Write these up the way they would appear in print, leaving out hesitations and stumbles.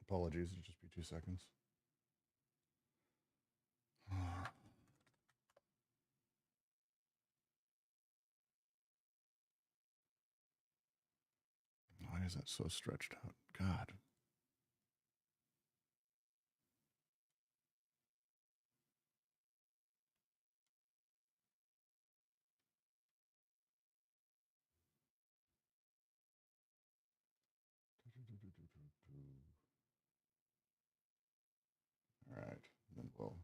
Apologies, it'll just be 2 seconds. Why is that so stretched out? God. All right, then we'll.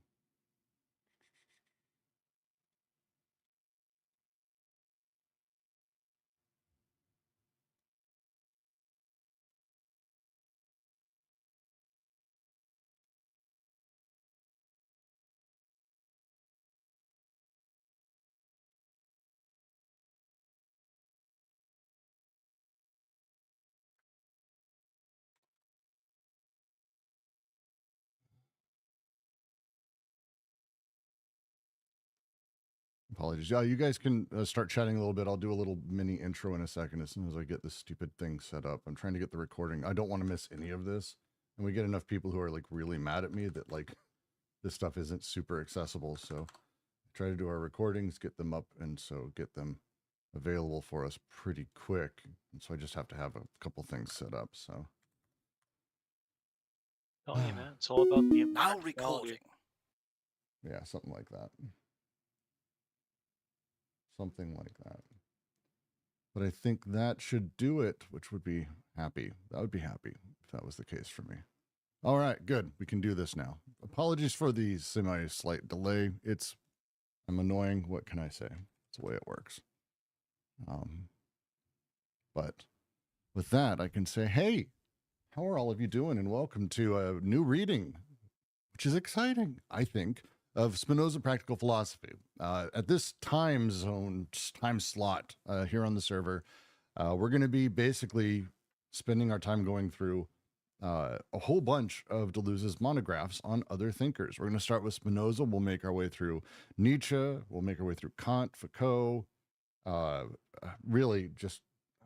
Apologies. Yeah, you guys can start chatting a little bit. I'll do a little mini intro in a second as soon as I get this stupid thing set up. I'm trying to get the recording. I don't want to miss any of this. And we get enough people who are like really mad at me that like this stuff isn't super accessible. So try to do our recordings, get them up, and so get them available for us pretty quick. And so I just have to have a couple things set up. So. Oh yeah, man. It's all about the now recording. Yeah, something like that. Something like that. But I think that should do it, which would be happy. That would be happy if that was the case for me. All right, good. We can do this now. Apologies for the semi-slight delay. I'm annoying. What can I say? It's the way it works. But with that, I can say, hey, how are all of you doing? And welcome to a new reading, which is exciting, I think, of Spinoza Practical Philosophy. At this time slot here on the server, we're going to be basically spending our time going through a whole bunch of Deleuze's monographs on other thinkers. We're going to start with Spinoza. We'll make our way through Nietzsche. We'll make our way through Kant, Foucault. Really just,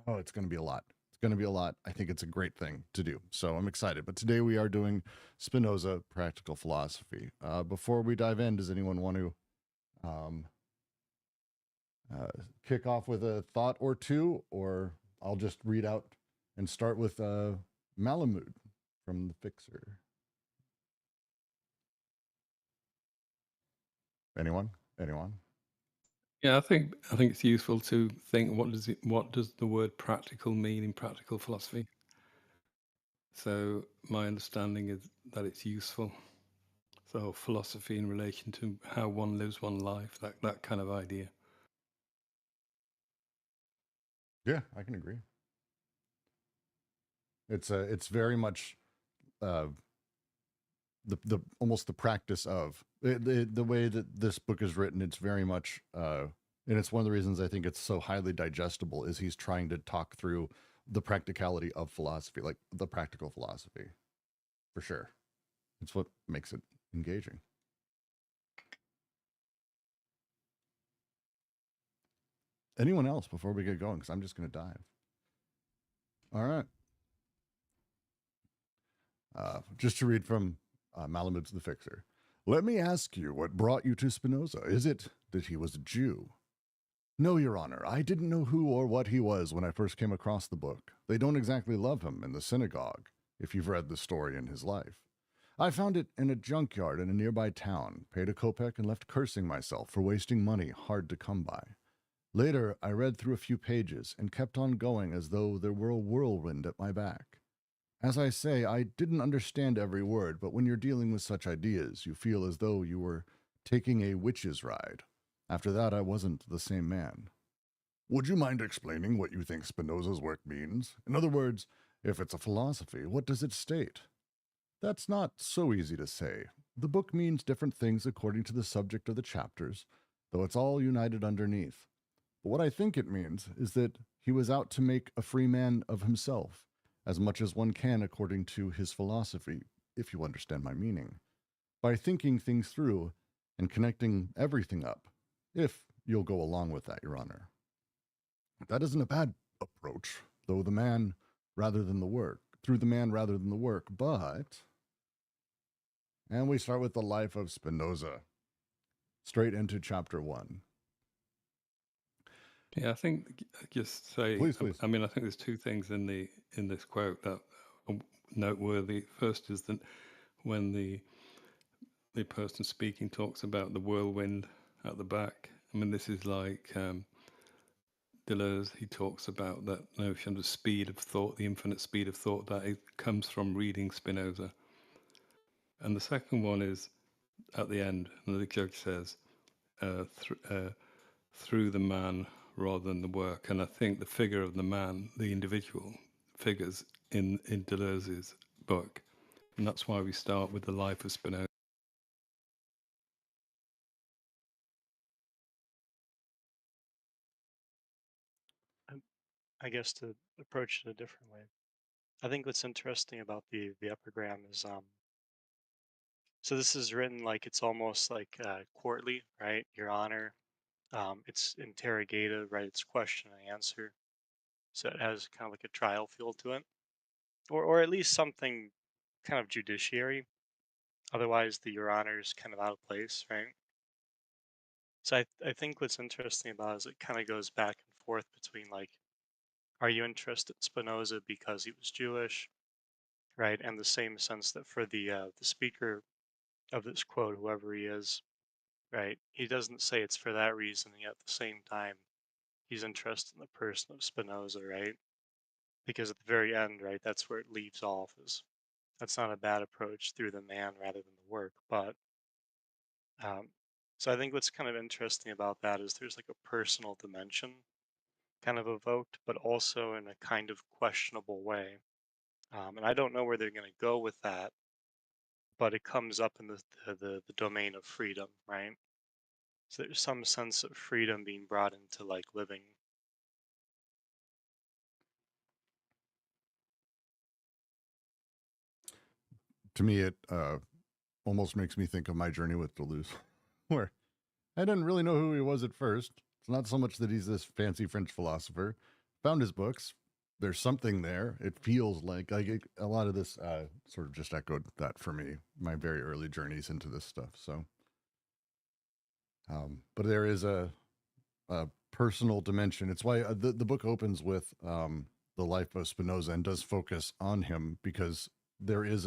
it's going to be a lot. It's going to be a lot. I think it's a great thing to do. So I'm excited. But today we are doing Spinoza Practical Philosophy. Before we dive in, does anyone want to kick off with a thought or two? Or I'll just read out and start with Malamud from The Fixer. Anyone? Yeah, I think it's useful to think what does the word practical mean in practical philosophy. So my understanding is that it's useful. So philosophy in relation to how one lives one life, that kind of idea. Yeah, I can agree. It's very much the almost the practice of the way that this book is written. It's very much and it's one of the reasons I think it's so highly digestible is he's trying to talk through the practicality of philosophy, like the practical philosophy, for sure. It's what makes it engaging. Anyone else before we get going? Because I'm just going to dive. All right. Just to read from Malamud's The Fixer. Let me ask you what brought you to Spinoza. Is it that he was a Jew? No, Your Honor, I didn't know who or what he was when I first came across the book. They don't exactly love him in the synagogue, if you've read the story in his life. I found it in a junkyard in a nearby town, paid a kopeck, and left cursing myself for wasting money hard to come by. Later, I read through a few pages and kept on going as though there were a whirlwind at my back. As I say, I didn't understand every word, but when you're dealing with such ideas, you feel as though you were taking a witch's ride. After that, I wasn't the same man. Would you mind explaining what you think Spinoza's work means? In other words, if it's a philosophy, what does it state? That's not so easy to say. The book means different things according to the subject of the chapters, though it's all united underneath. But what I think it means is that he was out to make a free man of himself, as much as one can according to his philosophy, if you understand my meaning, by thinking things through and connecting everything up, if you'll go along with that, Your Honor. That isn't a bad approach, though the man, rather than the work, through the man rather than the work. And we start with the life of Spinoza, straight into chapter 1. Yeah, I think just say. Please, please. I mean, I think there's two things in this quote that are noteworthy. First is that when the person speaking talks about the whirlwind at the back. I mean, this is like Deleuze. He talks about that notion of speed of thought, the infinite speed of thought, that it comes from reading Spinoza. And the second one is at the end, and the judge says, through the man rather than the work. And I think the figure of the man, the individual, figures in Deleuze's book. And that's why we start with the life of Spinoza. I guess to approach it a different way. I think what's interesting about the epigram is so this is written like it's almost like courtly, right? Your Honor. It's interrogative, right? It's question and answer. So it has kind of like a trial feel to it, or at least something kind of judiciary. Otherwise, the Your Honor is kind of out of place, right? So I think what's interesting about it is it kind of goes back and forth between like, are you interested in Spinoza because he was Jewish, right? And the same sense that for the speaker of this quote, whoever he is, right? He doesn't say it's for that reason, and yet at the same time, he's interested in the person of Spinoza, right? Because at the very end, right, that's where it leaves off. Is that's not a bad approach through the man rather than the work, but um, so I think what's kind of interesting about that is there's like a personal dimension kind of evoked, but also in a kind of questionable way. And I don't know where they're going to go with that, but it comes up in the domain of freedom, right? So there's some sense of freedom being brought into like living. To me, it almost makes me think of my journey with Deleuze, where I didn't really know who he was at first. It's not so much that he's this fancy French philosopher. Found his books. There's something there. It feels like a lot of this sort of just echoed that for me, my very early journeys into this stuff. So, but there is a personal dimension. It's why the book opens with the life of Spinoza and does focus on him, because there is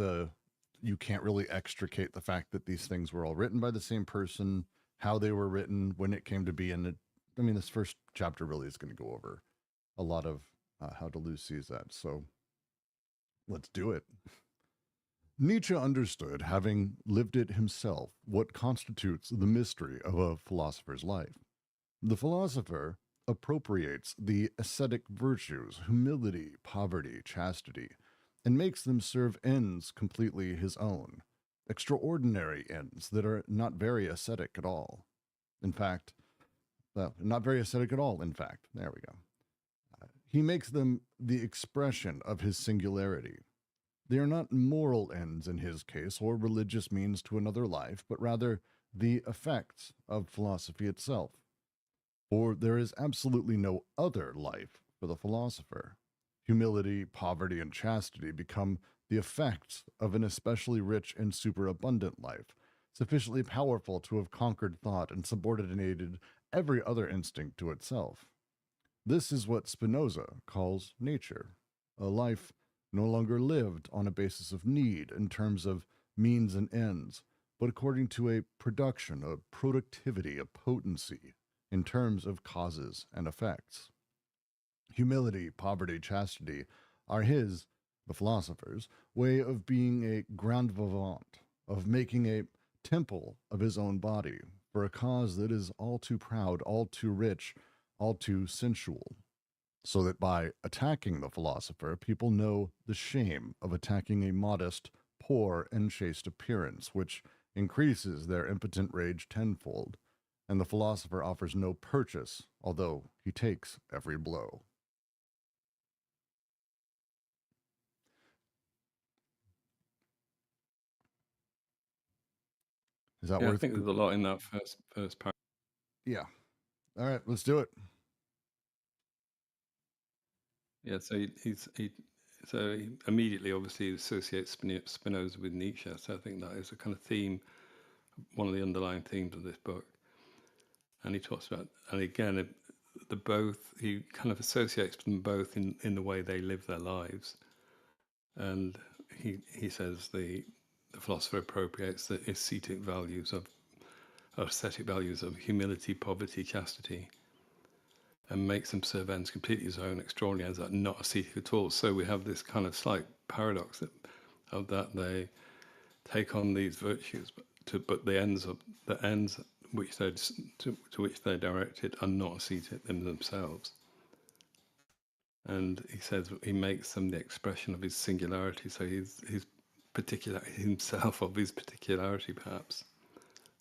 you can't really extricate the fact that these things were all written by the same person, how they were written, when it came to be. And I mean, this first chapter really is going to go over a lot of how Deleuze sees that. So let's do it. Nietzsche understood, having lived it himself, what constitutes the mystery of a philosopher's life. The philosopher appropriates the ascetic virtues, humility, poverty, chastity, and makes them serve ends completely his own, extraordinary ends that are not very ascetic at all. In fact, well, not very ascetic at all, in fact. There we go. He makes them the expression of his singularity. They are not moral ends in his case, or religious means to another life, but rather the effects of philosophy itself. For there is absolutely no other life for the philosopher. Humility, poverty, and chastity become the effects of an especially rich and superabundant life, sufficiently powerful to have conquered thought and subordinated every other instinct to itself. This is what Spinoza calls nature, a life no longer lived on a basis of need in terms of means and ends, but according to a production, a productivity, a potency in terms of causes and effects. Humility, poverty, chastity are his, the philosopher's, way of being a grand vivant, of making a temple of his own body for a cause that is all too proud, all too rich, all too sensual. So that by attacking the philosopher, people know the shame of attacking a modest, poor, and chaste appearance, which increases their impotent rage tenfold, and the philosopher offers no purchase, although he takes every blow. Is that Yeah, I worth? think there's a lot in that first paragraph. Yeah. All right, let's do it. Yeah, so So he immediately, obviously, associates Spinoza with Nietzsche. So I think that is a kind of theme, one of the underlying themes of this book. And he talks about, and again, he kind of associates them both in the way they live their lives. And he says the philosopher appropriates the ascetic values of humility, poverty, chastity, and makes them serve ends completely his own, extraordinary ends that are not ascetic at all. So we have this kind of slight paradox of that they take on these virtues, but the ends which to which they're directed are not ascetic in themselves. And he says he makes them the expression of his singularity, so his particular himself of his particularity, perhaps.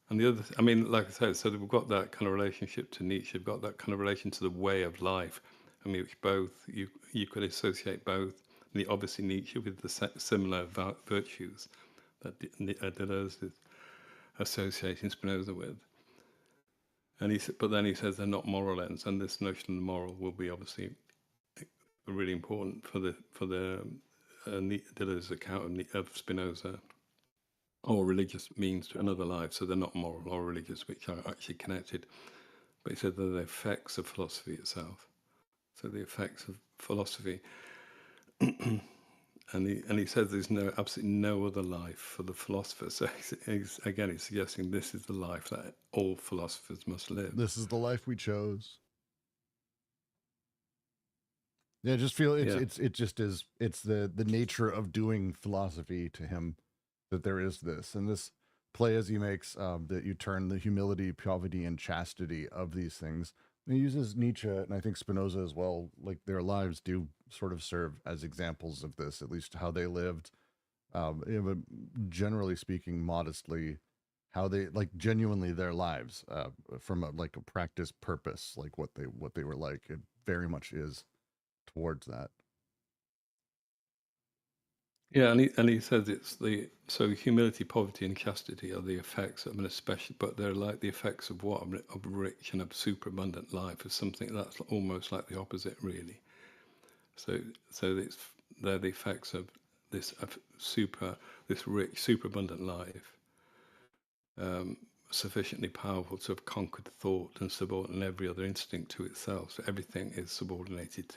And the other, like I said, so we've got that kind of relationship to Nietzsche. We've got that kind of relation to the way of life. Which both you could associate both. Obviously Nietzsche with the similar virtues that Deleuze is associating Spinoza with. And but then he says they're not moral ends, and this notion of the moral will be obviously really important for the Deleuze's account of Spinoza. Or religious means to another life, so they're not moral or religious, which are actually connected. But he said they're the effects of philosophy itself. So the effects of philosophy, and he says there's absolutely no other life for the philosopher. So he's suggesting this is the life that all philosophers must live. This is the life we chose. Yeah, I just feel it's the nature of doing philosophy to him that there is this, and this play as he makes that you turn the humility, poverty, and chastity of these things. And he uses Nietzsche and I think Spinoza as well. Like their lives do sort of serve as examples of this, at least how they lived. Generally speaking, modestly, how they like genuinely their lives from a practice purpose, like what they were like. It very much is towards that. Yeah, and he says so humility, poverty, and chastity are the effects of especially, but they're like the effects of what of rich and of superabundant life, of something that's almost like the opposite, really. So they're the effects of this rich, superabundant life, sufficiently powerful to have conquered thought and subordinate every other instinct to itself. So everything is subordinated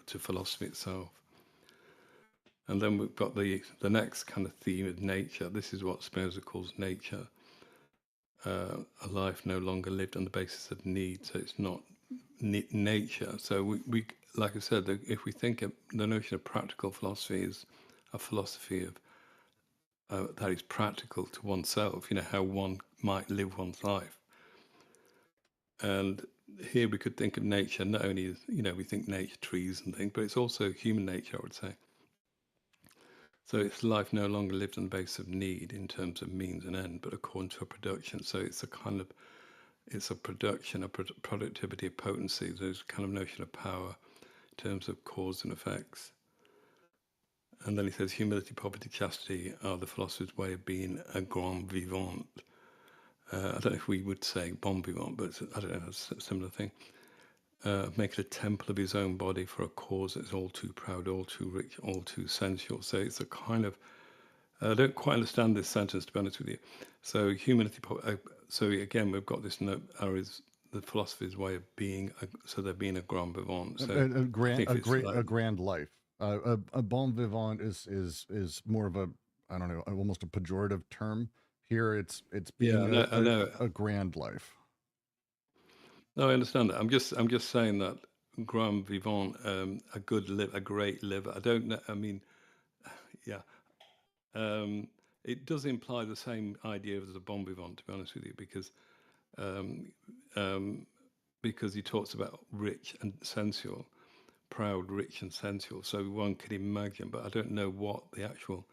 to philosophy itself. And then we've got the next kind of theme of nature. This is what Spinoza calls nature, a life no longer lived on the basis of need. So it's not nature. So we like I said, if we think of the notion of practical philosophy is a philosophy of that is practical to oneself, how one might live one's life. And here we could think of nature not only as, we think nature, trees and things, but it's also human nature, I would say. So it's life no longer lived on the basis of need in terms of means and end, but according to a production. So it's a production, a productivity, a potency. There's a kind of notion of power in terms of cause and effects. And then he says humility, poverty, chastity are the philosopher's way of being a grand vivant. I don't know if we would say bon vivant, but I don't know, it's a similar thing. Make it a temple of his own body for a cause that's all too proud, all too rich, all too sensual. So it's a kind of, I don't quite understand this sentence, to be honest with you. So humility, so again, we've got this note, is the philosopher's way of being, so they're being a grand vivant. So a grand life. A bon vivant is more of a, I don't know, almost a pejorative term. Here it's being a grand life. No, I understand that. I'm just saying that grand vivant, a great liver. I don't know. Yeah. It does imply the same idea as a bon vivant, to be honest with you, because he talks about rich and sensual, proud, rich and sensual. So one could imagine, but I don't know what the actual.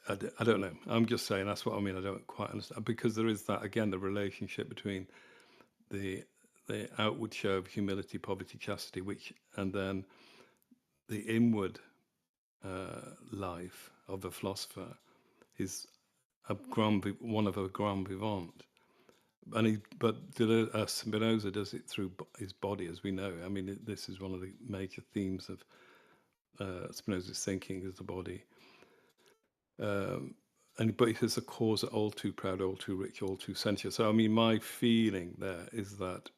I don't know. I'm just saying that's what I mean. I don't quite understand, because there is that again, the relationship between the outward show of humility, poverty, chastity, and then the inward life of a philosopher is one of a grand vivant. But Spinoza does it through his body, as we know. This is one of the major themes of Spinoza's thinking is the body. But he says the cause are all too proud, all too rich, all too sensuous. So I mean, my feeling there is that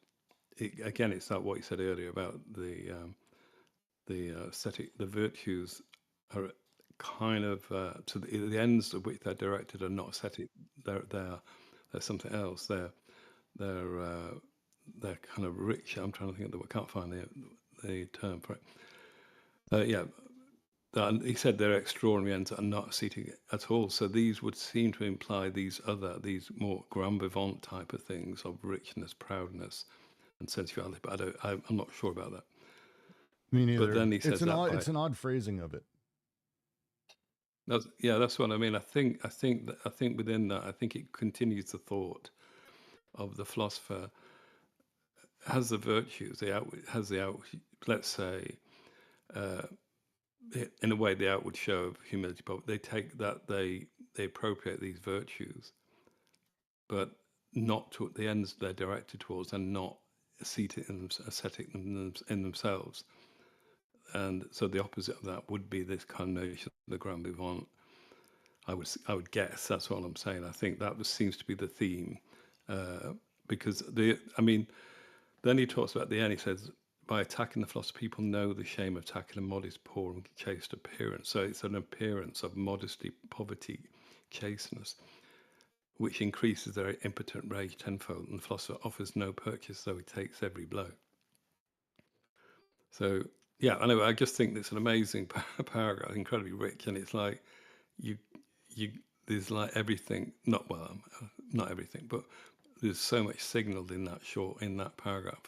it's that what you said earlier about the aesthetic, the virtues are kind of to the ends of which they're directed are not aesthetic. They're something else. They're kind of rich. I'm trying to think of the word. Can't find the term for it. He said they're extraordinary ends that are not ascetic at all. So these would seem to imply these more grand vivant type of things of richness, proudness, and sensuality. But I'm not sure about that. Me neither. But then he says it's an odd phrasing of it. That's what I mean. I think within that, I think it continues the thought of the philosopher has the virtues, let's say, in a way, the outward show of humility. But they take that, they appropriate these virtues, but not to the ends they're directed towards, and not ascetic in themselves. And so the opposite of that would be this kind of notion of the grand vivant. I would guess that's what I'm saying. I think that seems to be the theme, because then he talks about the end. He says, by attacking the philosopher, people know the shame of attacking a modest, poor, and chaste appearance. So it's an appearance of modesty, poverty, chasteness, which increases their impotent rage tenfold. And the philosopher offers no purchase, though he takes every blow. So yeah, I know. I just think it's an amazing paragraph, incredibly rich, and it's like there's like everything. Not everything, but there's so much signaled in that paragraph.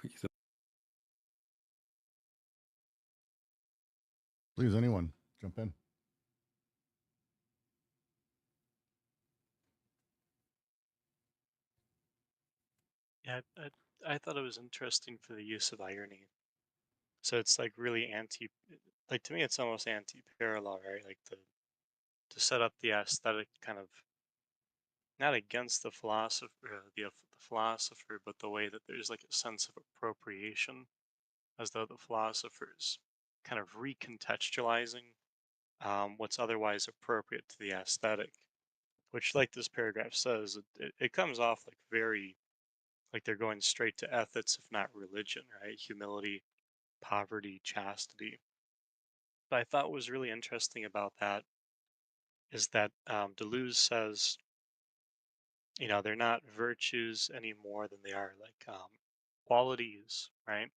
Please, anyone, jump in. Yeah, I thought it was interesting for the use of irony. So it's like really to me, it's almost anti-parallel, right? Like to set up the aesthetic kind of not against the philosopher, but the way that there's like a sense of appropriation, as though the philosopher's kind of recontextualizing what's otherwise appropriate to the aesthetic, which, like this paragraph says, it comes off like very like they're going straight to ethics, if not religion, right? Humility, poverty, chastity. But I thought was really interesting about that is that Deleuze says, they're not virtues any more than they are like qualities, right?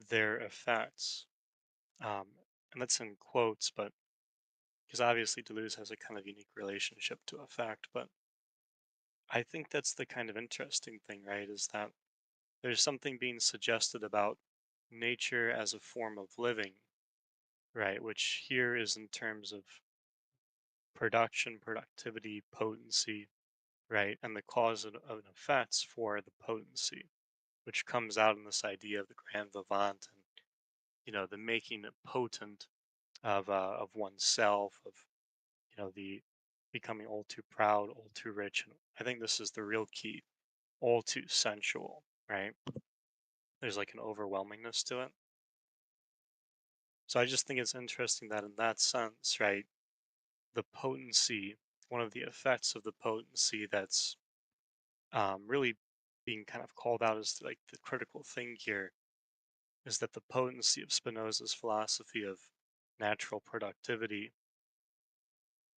They're effects. And that's in quotes, but because obviously Deleuze has a kind of unique relationship to effect. But I think that's the kind of interesting thing, right? Is that there's something being suggested about nature as a form of living, right? Which here is in terms of production, productivity, potency, right? And the cause and effects for the potency, which comes out in this idea of the grand vivant and, the making it potent of oneself, of, the becoming all too proud, all too rich. And I think this is the real key, all too sensual, right? There's like an overwhelmingness to it. So I just think it's interesting that in that sense, right, the potency, one of the effects of the potency that's really being kind of called out as like the critical thing here is that the potency of Spinoza's philosophy of natural productivity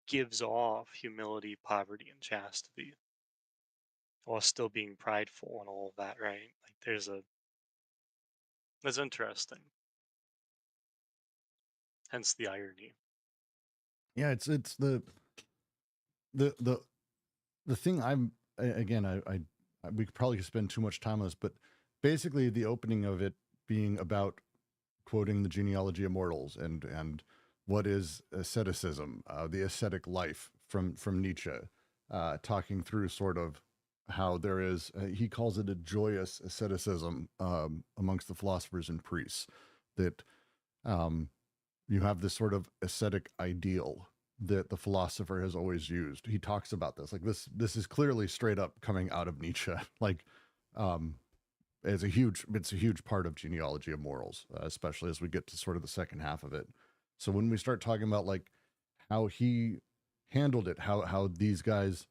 gives off humility, poverty, and chastity while still being prideful and all of that, right? Like that's interesting. Hence the irony. Yeah, it's the thing we could probably spend too much time on this, but basically the opening of it being about quoting the genealogy of mortals and what is asceticism, the ascetic life from Nietzsche, talking through sort of how there is, he calls it a joyous asceticism amongst the philosophers and priests, that you have this sort of ascetic ideal that the philosopher has always used. He talks about this, like this is clearly straight up coming out of Nietzsche. Like, it's a huge part of genealogy of morals, especially as we get to sort of the second half of it. So when we start talking about like how he handled it, how these guys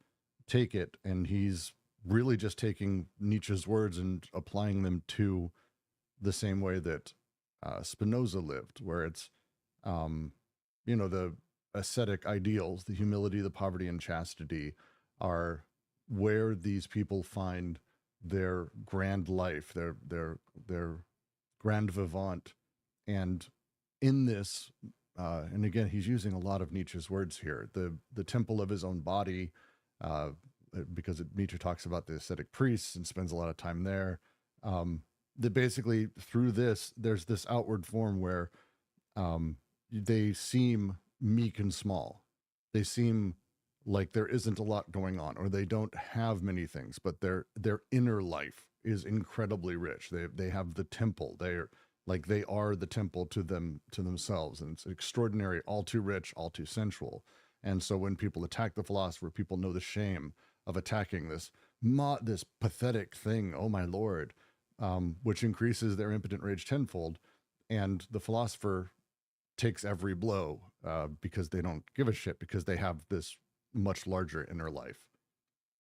take it, and he's really just taking Nietzsche's words and applying them to the same way that Spinoza lived, where it's, the ascetic ideals, the humility, the poverty, and chastity are where these people find their grand life, their grand vivant. And in this, and again, he's using a lot of Nietzsche's words here, the temple of his own body, because Nietzsche talks about the ascetic priests and spends a lot of time there. That basically through this, there's this outward form where they seem meek and small. They seem like there isn't a lot going on, or they don't have many things, but their inner life is incredibly rich. They have the temple. They are the temple to themselves, and it's extraordinary, all too rich, all too sensual. And so when people attack the philosopher, people know the shame of attacking this pathetic thing. Oh my Lord, which increases their impotent rage tenfold, and the philosopher takes every blow because they don't give a shit, because they have this much larger inner life.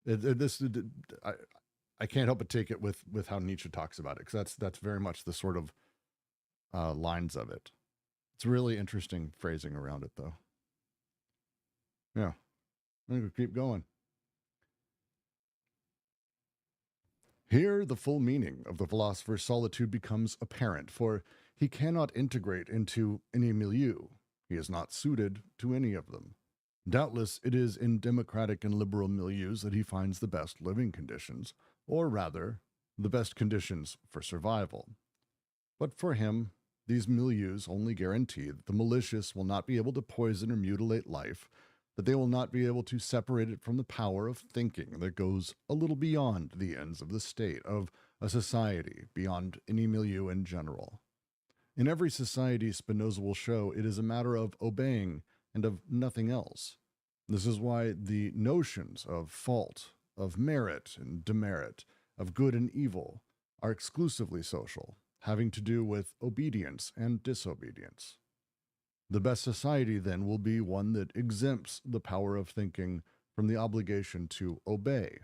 I can't help but take it with how Nietzsche talks about it, because that's very much the sort of lines of it. It's really interesting phrasing around it, though. Yeah, I'm gonna keep going. Here, the full meaning of the philosopher's solitude becomes apparent, for he cannot integrate into any milieu. He is not suited to any of them. Doubtless, it is in democratic and liberal milieus that he finds the best living conditions, or rather, the best conditions for survival. But for him, these milieus only guarantee that the malicious will not be able to poison or mutilate life, that they will not be able to separate it from the power of thinking that goes a little beyond the ends of the state, of a society, beyond any milieu in general. In every society, Spinoza will show it is a matter of obeying and of nothing else. This is why the notions of fault, of merit and demerit, of good and evil, are exclusively social, having to do with obedience and disobedience. The best society, then, will be one that exempts the power of thinking from the obligation to obey,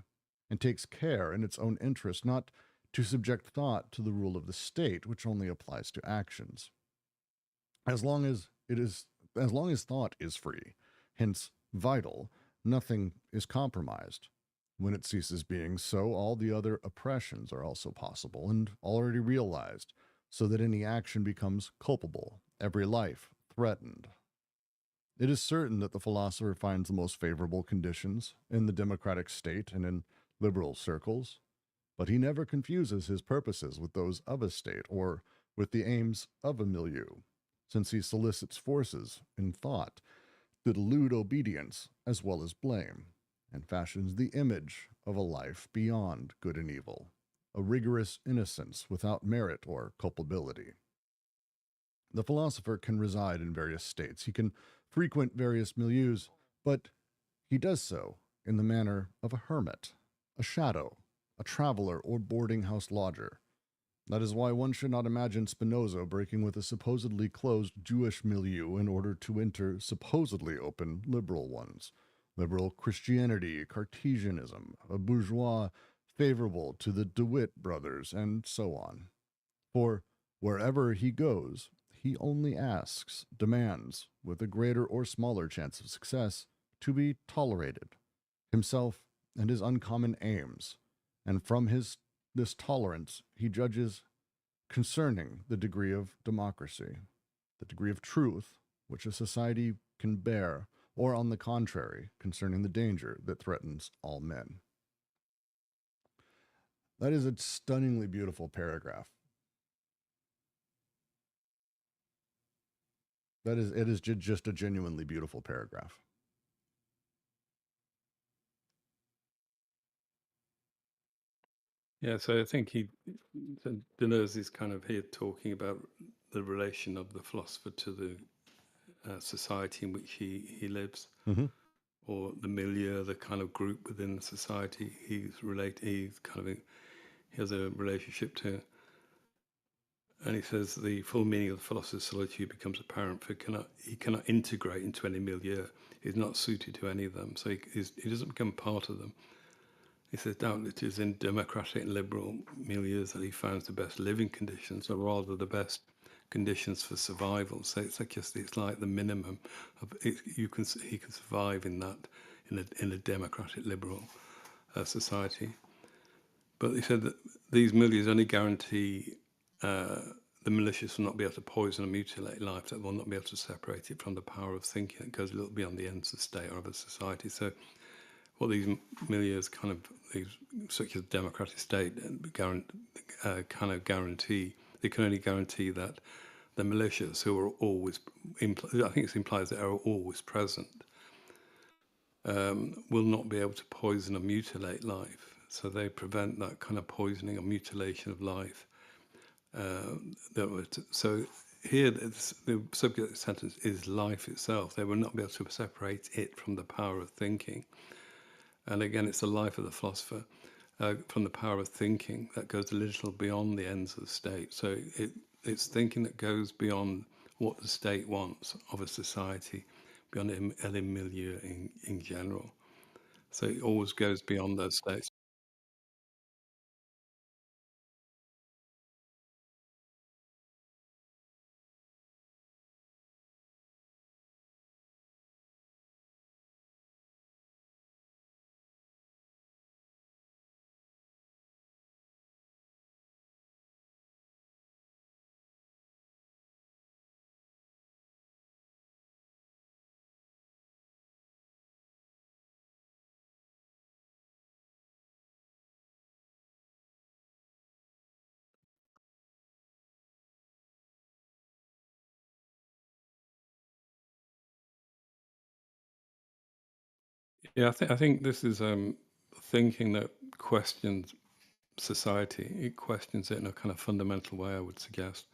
and takes care in its own interest not to subject thought to the rule of the state, which only applies to actions. As long as thought is free, hence vital, nothing is compromised. When it ceases being so, all the other oppressions are also possible and already realized, so that any action becomes culpable, every life threatened. It is certain that the philosopher finds the most favorable conditions in the democratic state and in liberal circles, but he never confuses his purposes with those of a state or with the aims of a milieu, since he solicits forces in thought that elude obedience as well as blame, and fashions the image of a life beyond good and evil, a rigorous innocence without merit or culpability. The philosopher can reside in various states. He can frequent various milieus, but he does so in the manner of a hermit, a shadow, a traveler, or boarding house lodger. That is why one should not imagine Spinoza breaking with a supposedly closed Jewish milieu in order to enter supposedly open liberal ones. Liberal Christianity, Cartesianism, a bourgeois favorable to the DeWitt brothers, and so on. For wherever he goes, he only asks, demands, with a greater or smaller chance of success, to be tolerated, himself and his uncommon aims, and from this tolerance he judges concerning the degree of democracy, the degree of truth which a society can bear, or on the contrary, concerning the danger that threatens all men. That is a stunningly beautiful paragraph. It is just a genuinely beautiful paragraph. Yeah, so I think Deleuze is kind of here talking about the relation of the philosopher to the society in which he lives, or the milieu, the kind of group within the society he has a relationship to. And he says the full meaning of the philosopher's solitude becomes apparent, for he cannot integrate into any milieu. He's not suited to any of them, so he doesn't become part of them. He says, doubtless it is in democratic and liberal milieus that he finds the best living conditions, or rather the best conditions for survival. So it's like the minimum of it, he can survive in that in a democratic liberal society. But he said that these milieus only guarantee the malicious will not be able to poison or mutilate life, that will not be able to separate it from the power of thinking that goes a little beyond the ends of state or of a society. So what these milieus such as democratic state kind of guarantee, they can only guarantee that the malicious, who are always, I think it implies that are always present, will not be able to poison or mutilate life. So they prevent that kind of poisoning or mutilation of life. So here, the subject of the sentence is life itself. They will not be able to separate it from the power of thinking. And again, it's the life of the philosopher from the power of thinking that goes a little beyond the ends of the state. So it's thinking that goes beyond what the state wants of a society, beyond a milieu in general. So it always goes beyond those states. Yeah, I think this is thinking that questions society. It questions it in a kind of fundamental way, I would suggest.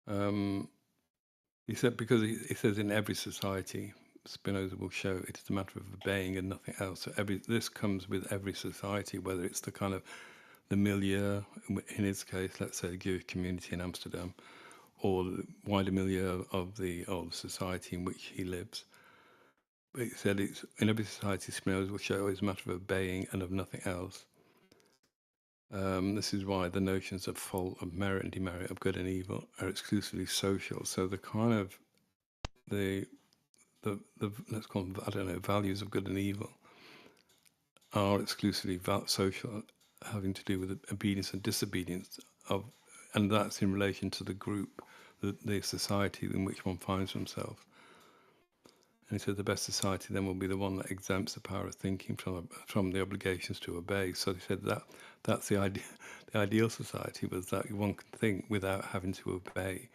He said, because he says in every society, Spinoza will show it is a matter of obeying and nothing else. So this comes with every society, whether it's the kind of the milieu, in his case, let's say the Jewish community in Amsterdam, or the wider milieu of the society in which he lives. But he said it's in every society, Spinoza will show it's a matter of obeying and of nothing else. This is why the notions of fault, of merit and demerit, of good and evil are exclusively social. So the kind of the let's call them, I don't know, values of good and evil are exclusively social, having to do with obedience and disobedience and that's in relation to the group, the society in which one finds oneself. And he said the best society then will be the one that exempts the power of thinking from the obligations to obey. So he said that's the idea. The ideal society was that one can think without having to obey,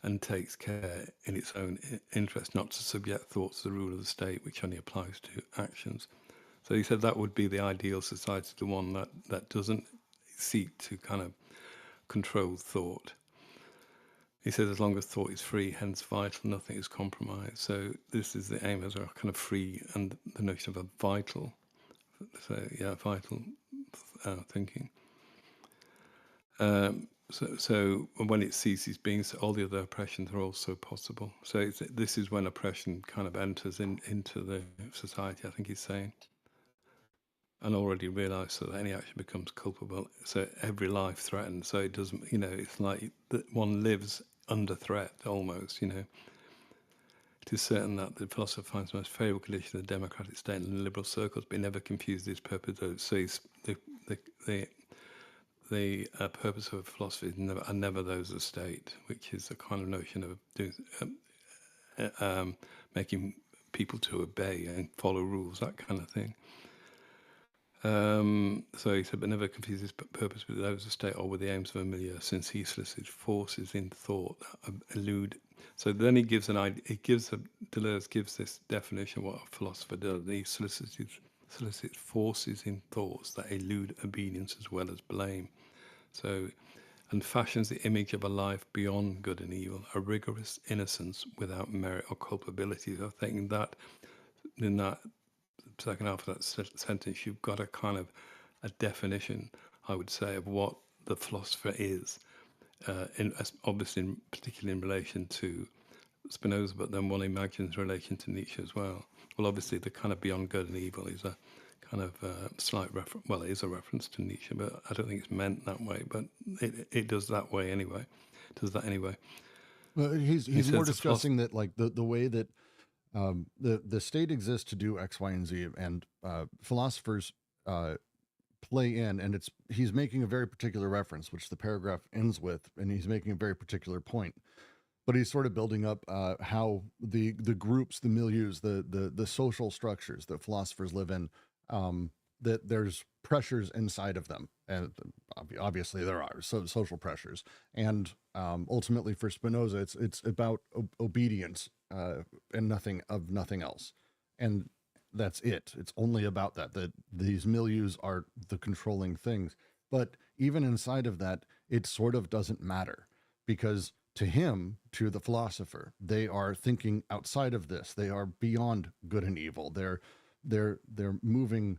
and takes care in its own interest not to subject thoughts to the rule of the state, which only applies to actions. So he said that would be the ideal society, the one that doesn't seek to kind of control thought. He says as long as thought is free, hence vital, nothing is compromised. So this is the aim as a kind of free, and the notion of a vital, vital thinking. So when it ceases being, so all the other oppressions are also possible. So this is when oppression kind of enters into the society, I think he's saying. And already realised that any action becomes culpable. So every life threatened. So it doesn't, it's like that one lives under threat almost, It is certain that the philosopher finds the most favourable condition of the democratic state and the liberal circles, but he never confuses his purpose. So the purpose of philosophy are never those of state, which is a kind of notion of doing, making people to obey and follow rules, that kind of thing. So he said, but never confuse his purpose with those of state or with the aims of a milieu, since he solicits forces in thought that elude. So then he gives Deleuze gives this definition of what a philosopher does. He solicits forces in thoughts that elude obedience as well as blame. So, and fashions the image of a life beyond good and evil, a rigorous innocence without merit or culpability. So I think that in that second half of that sentence, you've got a kind of a definition, I would say, of what the philosopher is. obviously, particularly in relation to Spinoza, but then one imagines relation to Nietzsche as well. Well, obviously, the kind of beyond good and evil is a kind of slight reference. Well, it is a reference to Nietzsche, but I don't think it's meant that way. But it does that way anyway. Does that anyway? Well, he's says more the discussing that, like, the way that the state exists to do X, Y, and Z, and philosophers play in, and he's making a very particular reference, which the paragraph ends with, and he's making a very particular point. But he's sort of building up how the groups, the milieus, the social structures that philosophers live in, that there's pressures inside of them, and obviously there are social pressures, and ultimately for Spinoza, it's about obedience and nothing else, and that's it. It's only about that these milieus are the controlling things. But even inside of that, it sort of doesn't matter, because to him, to the philosopher, they are thinking outside of this. They are beyond good and evil. They're moving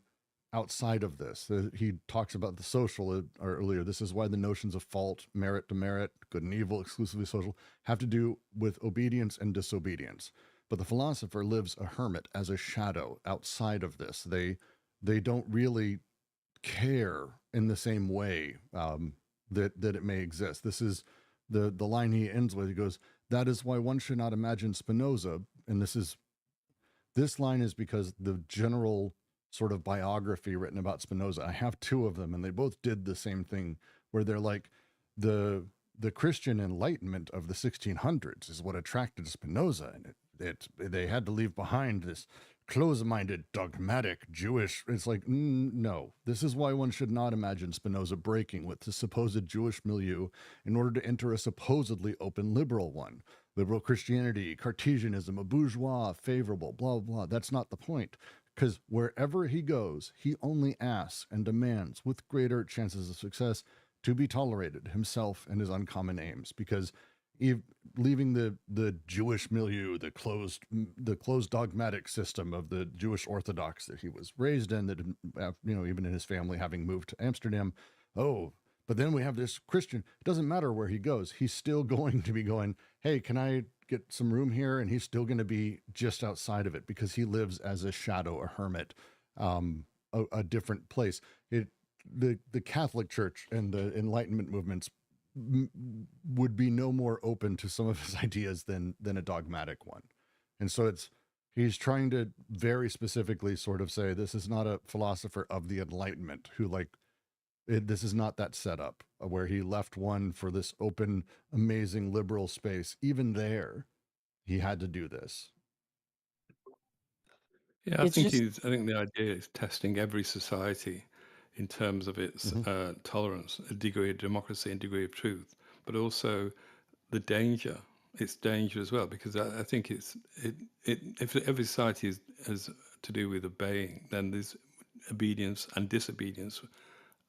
outside of this. He talks about the social earlier. This is why the notions of fault, merit, demerit, good and evil, exclusively social, have to do with obedience and disobedience. But the philosopher lives a hermit, as a shadow outside of this. They don't really care in the same way that it may exist. This is the line he ends with. He goes, "That is why one should not imagine Spinoza." And this line is because the general sort of biography written about Spinoza, I have two of them, and they both did the same thing, where they're like, the Christian Enlightenment of the 1600s is what attracted Spinoza, and they had to leave behind this close-minded, dogmatic Jewish. It's like, no, this is why one should not imagine Spinoza breaking with the supposed Jewish milieu in order to enter a supposedly open liberal one. Liberal Christianity, Cartesianism, a bourgeois, favorable, blah, blah. That's not the point, because wherever he goes, he only asks and demands, with greater chances of success, to be tolerated, himself and his uncommon aims, because leaving the Jewish milieu, the closed dogmatic system of the Jewish Orthodox that he was raised in, that, even in his family having moved to Amsterdam. Oh, but then we have this Christian. It doesn't matter where he goes. He's still going to be going, hey, can I get some room here? And he's still going to be just outside of it, because he lives as a shadow, a hermit, a different place. The Catholic Church and the Enlightenment movements would be no more open to some of his ideas than a dogmatic one. And so he's trying to very specifically sort of say, this is not a philosopher of the Enlightenment who this is not that setup where he left one for this open, amazing liberal space. Even there, he had to do this. Yeah, I think the idea is testing every society in terms of its tolerance, a degree of democracy and degree of truth, but also the danger, its danger as well, because I think if every society has to do with obeying, then there's obedience and disobedience,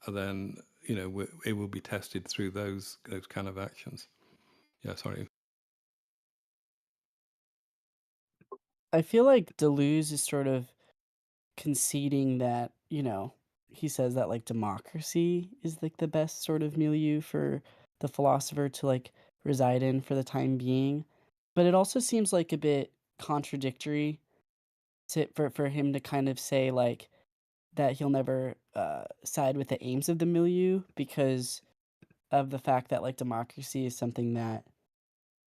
and then it will be tested through those kind of actions. Yeah, sorry. I feel like Deleuze is sort of conceding that, he says that like democracy is like the best sort of milieu for the philosopher to like reside in for the time being. But it also seems like a bit contradictory for him to kind of say like that he'll never side with the aims of the milieu, because of the fact that like democracy is something that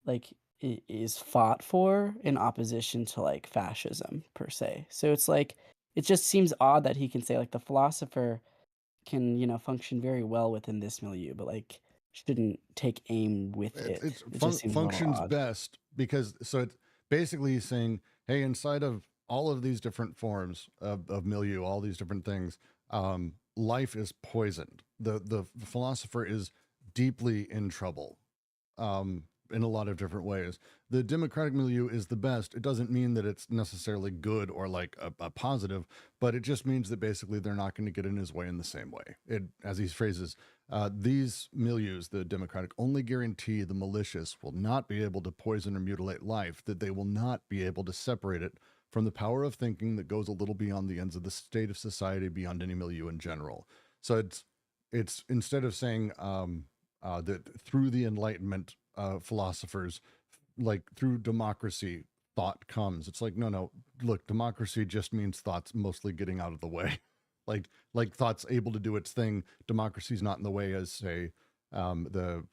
like is fought for in opposition to like fascism per se. So it's like, it just seems odd that he can say like the philosopher can function very well within this milieu, but like shouldn't take aim with it. It just seems functions best because it's basically he's saying, hey, inside of all of these different forms of milieu, all these different things, life is poisoned. The philosopher is deeply in trouble. In a lot of different ways. The democratic milieu is the best. It doesn't mean that it's necessarily good or like a positive, but it just means that basically they're not going to get in his way in the same way. As he phrases, these milieus, the democratic, only guarantee the malicious will not be able to poison or mutilate life, that they will not be able to separate it from the power of thinking that goes a little beyond the ends of the state of society, beyond any milieu in general. So it's instead of saying, that through the Enlightenment philosophers, like through democracy, thought comes. It's like, no, look, democracy just means thoughts mostly getting out of the way. like thought's able to do its thing. Democracy's not in the way as, say, the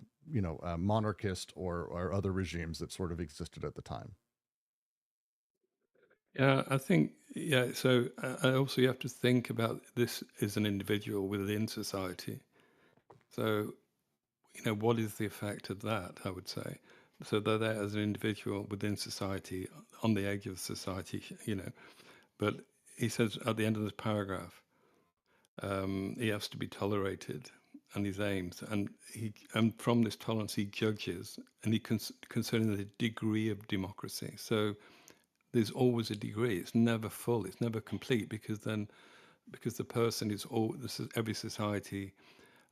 monarchist or other regimes that sort of existed at the time. Yeah, I think, yeah, so also you have to think about this as an individual within society. So, what is the effect of that, I would say? So they're there as an individual within society, on the edge of society, But he says at the end of this paragraph, he has to be tolerated and his aims. And from this tolerance, he judges, and he concerning the degree of democracy. So there's always a degree. It's never full. It's never complete, because the person is every society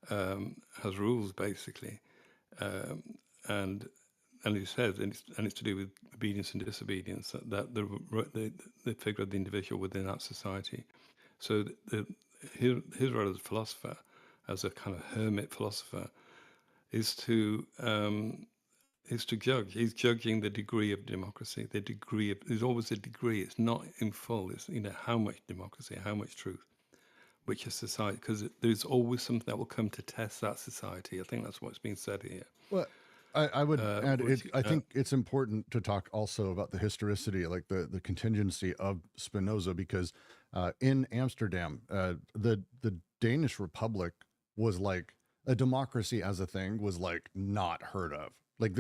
has rules, basically, and he says, and it's to do with obedience and disobedience, that the figure of the individual within that society. So his role as a philosopher, as a kind of hermit philosopher, is to judge. He's judging the degree of democracy. There's always a degree. It's not in full. It's how much democracy, how much truth, which is society, because there's always something that will come to test that society. I think that's what's being said here. Well, I would add, I think it's important to talk also about the historicity, like the contingency of Spinoza, because in Amsterdam, the Danish Republic was like, a democracy as a thing was like not heard of. Like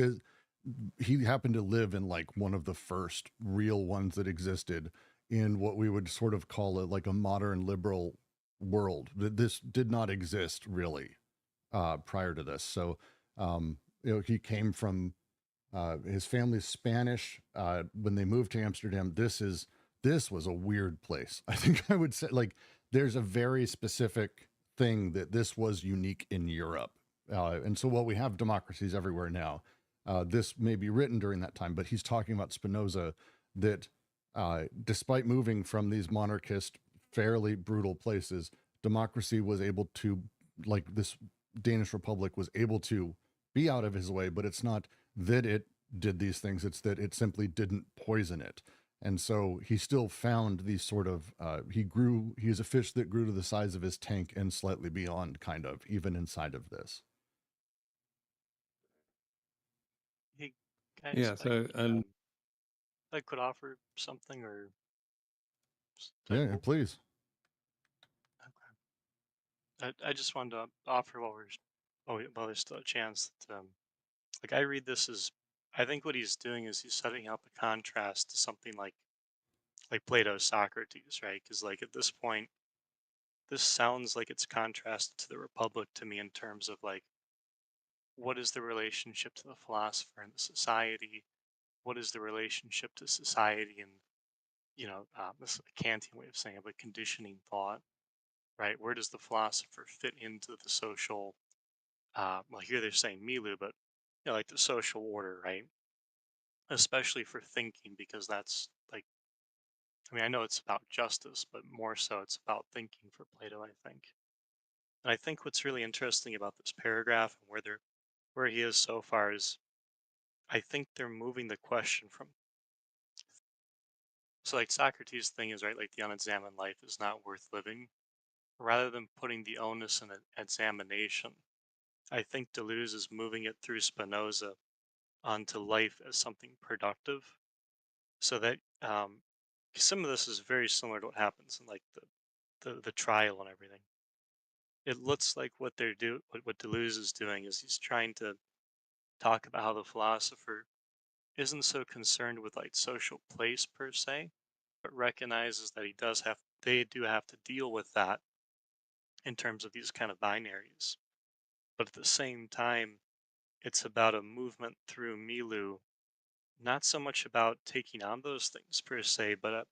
he happened to live in like one of the first real ones that existed in what we would sort of call it like a modern liberal world. This did not exist really prior to this. So he came from his family's Spanish. When they moved to Amsterdam, this was a weird place. I think I would say, like, there's a very specific thing that this was unique in Europe. And so while we have democracies everywhere now, this may be written during that time, but he's talking about Spinoza, that despite moving from these monarchist, fairly brutal places, democracy was able to, like this Danish Republic was able to be out of his way, but it's not that it did these things, it's that it simply didn't poison it. And so he still found these sort of, he is a fish that grew to the size of his tank and slightly beyond, kind of, even inside of this. Hey, guys, Yeah, so, and I could offer something, or Yeah, please. Okay. I just wanted to offer while there's still a chance that, like, I read this as, I think what he's doing is he's setting up a contrast to something like Plato's Socrates, right? Because like at this point, this sounds like it's contrasted to the Republic to me in terms of like, what is the relationship to the philosopher and the society? What is the relationship to society and, this is a Kantian way of saying it, but conditioning thought, right? Where does the philosopher fit into the social, well, here they're saying milieu, but like the social order, right? Especially for thinking, because that's like, I mean, I know it's about justice, but more so it's about thinking for Plato, I think. And I think what's really interesting about this paragraph and where he is so far is, I think they're moving the question from, so like Socrates' thing is, right, like the unexamined life is not worth living. Rather than putting the onus in an examination, I think Deleuze is moving it through Spinoza onto life as something productive. So that, 'cause some of this is very similar to what happens in like the trial and everything. It looks like what what Deleuze is doing is he's trying to talk about how the philosopher isn't so concerned with like social place per se, but recognizes that they do have to deal with that in terms of these kind of binaries. But at the same time, it's about a movement through milieu, not so much about taking on those things per se, but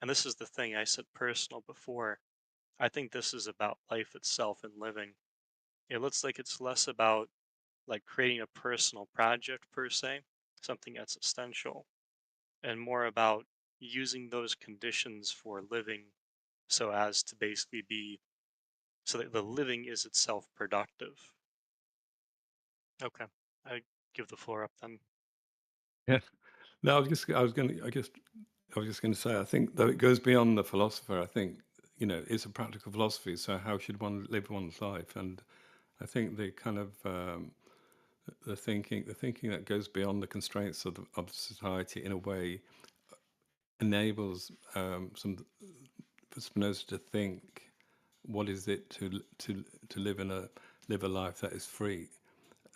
and this is the thing I said personal before. I think this is about life itself and living. It looks like it's less about like creating a personal project per se, something that's essential, and more about using those conditions for living so as to basically be, so that the living is itself productive. Okay, I give the floor up then. Yeah. No, I was just going to say, I think though it goes beyond the philosopher. I think it's a practical philosophy. So how should one live one's life? And I think the kind of the thinking that goes beyond the constraints of society in a way enables for Spinoza to think, what is it to live a life that is free,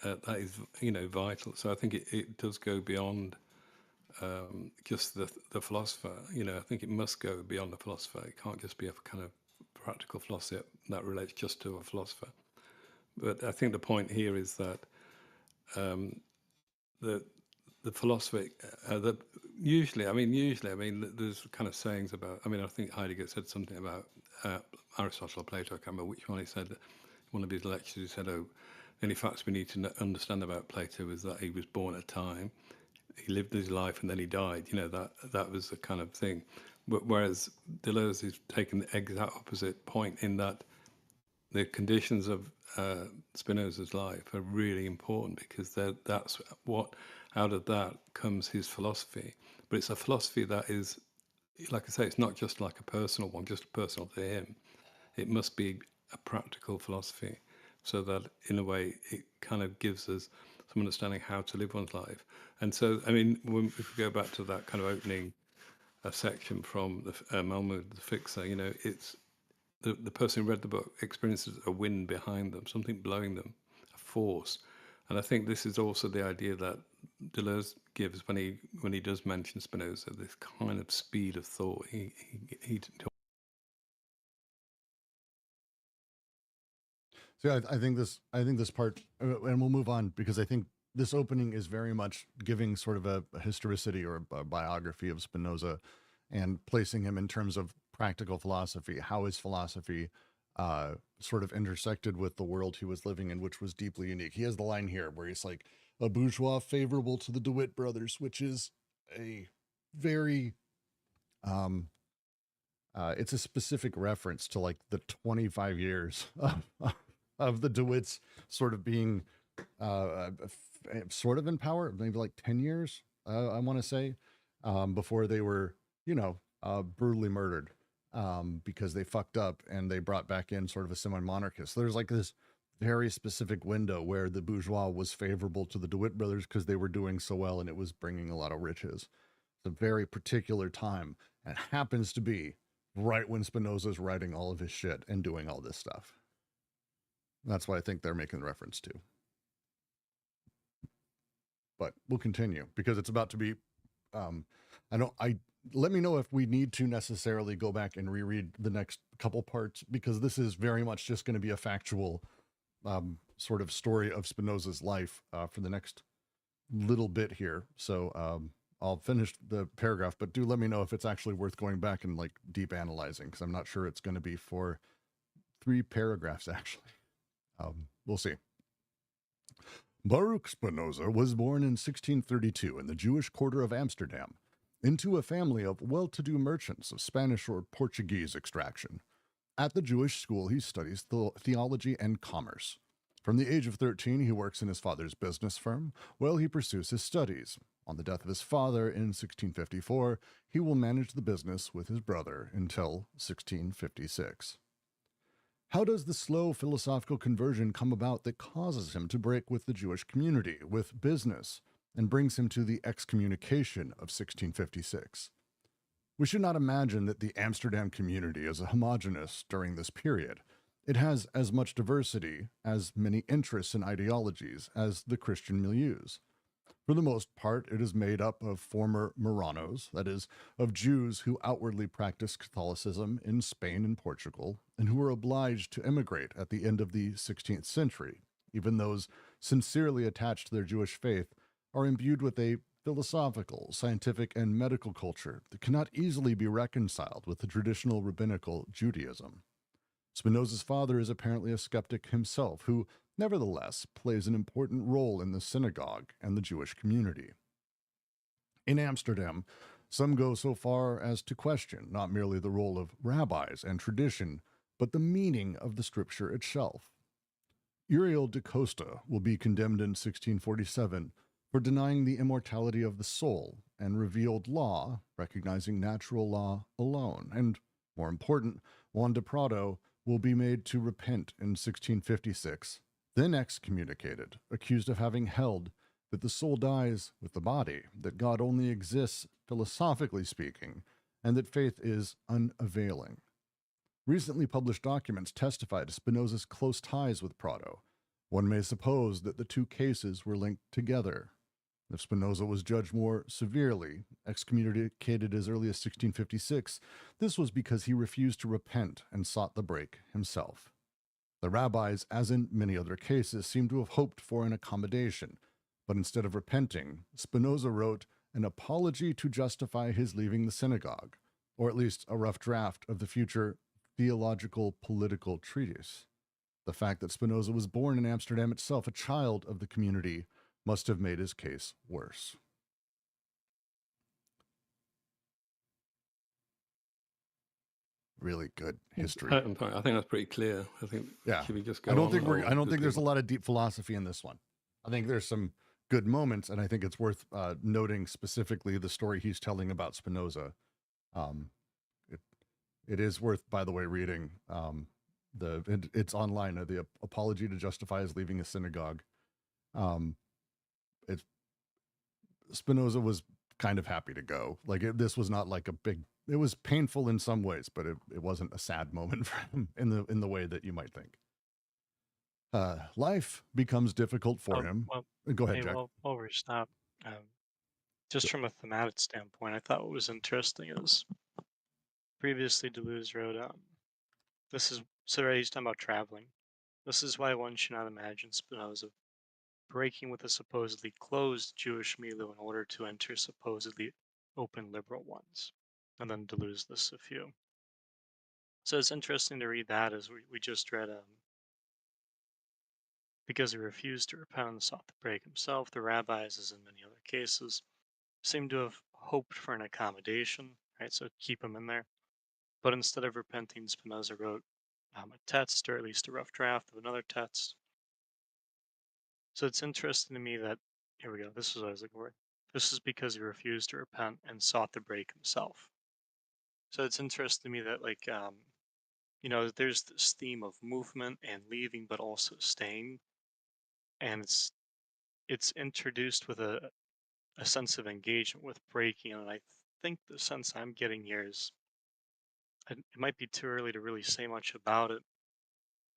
that is vital. So I think it does go beyond just the philosopher. I think it must go beyond the philosopher. It can't just be a kind of practical philosophy that relates just to a philosopher. But I think the point here is that the philosopher usually, there's kind of sayings about. I think Heidegger said something about Aristotle or Plato. I can't remember which one. He said, one of his lectures, he said, "Oh, the only facts we need to understand about Plato is that he was born at a time, he lived his life, and then he died." That was the kind of thing. Whereas Deleuze is taking the exact opposite point, in that the conditions of Spinoza's life are really important, because that's what, out of that comes his philosophy. But it's a philosophy that is, like I say, it's not just like a personal one, just personal to him. It must be a practical philosophy, so that in a way it kind of gives us some understanding how to live one's life. And so, if we go back to that kind of opening section from the Malmud the Fixer, it's the person who read the book experiences a wind behind them, something blowing them, a force. And I think this is also the idea that Deleuze gives when he does mention Spinoza, this kind of speed of thought. So I think this part, and we'll move on, because I think this opening is very much giving sort of a historicity or a biography of Spinoza, and placing him in terms of practical philosophy. How his philosophy sort of intersected with the world he was living in, which was deeply unique. He has the line here where he's like, "A bourgeois favorable to the DeWitt brothers," which is a very it's a specific reference to like the 25 years of the DeWitts sort of being sort of in power, maybe like 10 years, I want to say, before they were, brutally murdered because they fucked up, and they brought back in sort of a semi-monarchist. So there's like this very specific window where the bourgeois was favorable to the DeWitt brothers because they were doing so well and it was bringing a lot of riches. It's a very particular time, and it happens to be right when Spinoza's writing all of his shit and doing all this stuff. That's what I think they're making reference to. But we'll continue, because it's about to be, let me know if we need to necessarily go back and reread the next couple parts, because this is very much just going to be a factual sort of story of Spinoza's life for the next little bit here. So I'll finish the paragraph, but do let me know if it's actually worth going back and like deep analyzing, because I'm not sure it's going to be for 3 paragraphs, actually. We'll see. Baruch Spinoza was born in 1632 in the Jewish quarter of Amsterdam, into a family of well-to-do merchants of Spanish or Portuguese extraction. At the Jewish school, he studies theology and commerce. From the age of 13, he works in his father's business firm while he pursues his studies. On the death of his father in 1654, he will manage the business with his brother until 1656. How does the slow philosophical conversion come about that causes him to break with the Jewish community, with business, and brings him to the excommunication of 1656? We should not imagine that the Amsterdam community is homogeneous during this period. It has as much diversity, as many interests and ideologies as the Christian milieus. For the most part, it is made up of former Marranos, that is, of Jews who outwardly practiced Catholicism in Spain and Portugal, and who were obliged to emigrate at the end of the 16th century. Even those sincerely attached to their Jewish faith are imbued with a philosophical, scientific, and medical culture that cannot easily be reconciled with the traditional rabbinical Judaism. Spinoza's father is apparently a skeptic himself, who nevertheless plays an important role in the synagogue and the Jewish community. In Amsterdam, some go so far as to question not merely the role of rabbis and tradition, but the meaning of the scripture itself. Uriel da Costa will be condemned in 1647 for denying the immortality of the soul and revealed law, recognizing natural law alone. And, more important, Juan de Prado will be made to repent in 1656, then excommunicated, accused of having held that the soul dies with the body, that God only exists, philosophically speaking, and that faith is unavailing. Recently published documents testify to Spinoza's close ties with Prado. One may suppose that the two cases were linked together. If Spinoza was judged more severely, excommunicated as early as 1656, this was because he refused to repent and sought the break himself. The rabbis, as in many other cases, seem to have hoped for an accommodation, but instead of repenting, Spinoza wrote an apology to justify his leaving the synagogue, or at least a rough draft of the future theological political treatise. The fact that Spinoza was born in Amsterdam itself, a child of the community, must have made his case worse. Really good history. I think that's pretty clear. I think Yeah. should we just go I don't on, think or I don't just think there's a leave lot of deep philosophy in this one. I think there's some good moments, and I think it's worth noting specifically the story he's telling about Spinoza. It is worth, by the way, reading. It's online. The apology to justify his leaving a synagogue. Spinoza was kind of happy to go. Like this was not like a big. It was painful in some ways, but it wasn't a sad moment for him in the way that you might think. Life becomes difficult for him. Well, Go ahead, hey, Jack. while we're stopped, just from a thematic standpoint, I thought what was interesting is previously Deleuze wrote, this is, so he's talking about traveling. This is why one should not imagine Spinoza breaking with the supposedly closed Jewish milieu in order to enter supposedly open liberal ones. And then Deleuze lists a few. So it's interesting to read that as we just read, because he refused to repent and sought the break himself, the rabbis, as in many other cases, seem to have hoped for an accommodation, right? So keep him in there. But instead of repenting, Spinoza wrote a text, or at least a rough draft of another text. So it's interesting to me that, here we go, this is what I was looking for. This is because he refused to repent and sought the break himself. So it's interesting to me that, like, there's this theme of movement and leaving, but also staying. And it's introduced with a sense of engagement with breaking. And I think the sense I'm getting here is, it might be too early to really say much about it,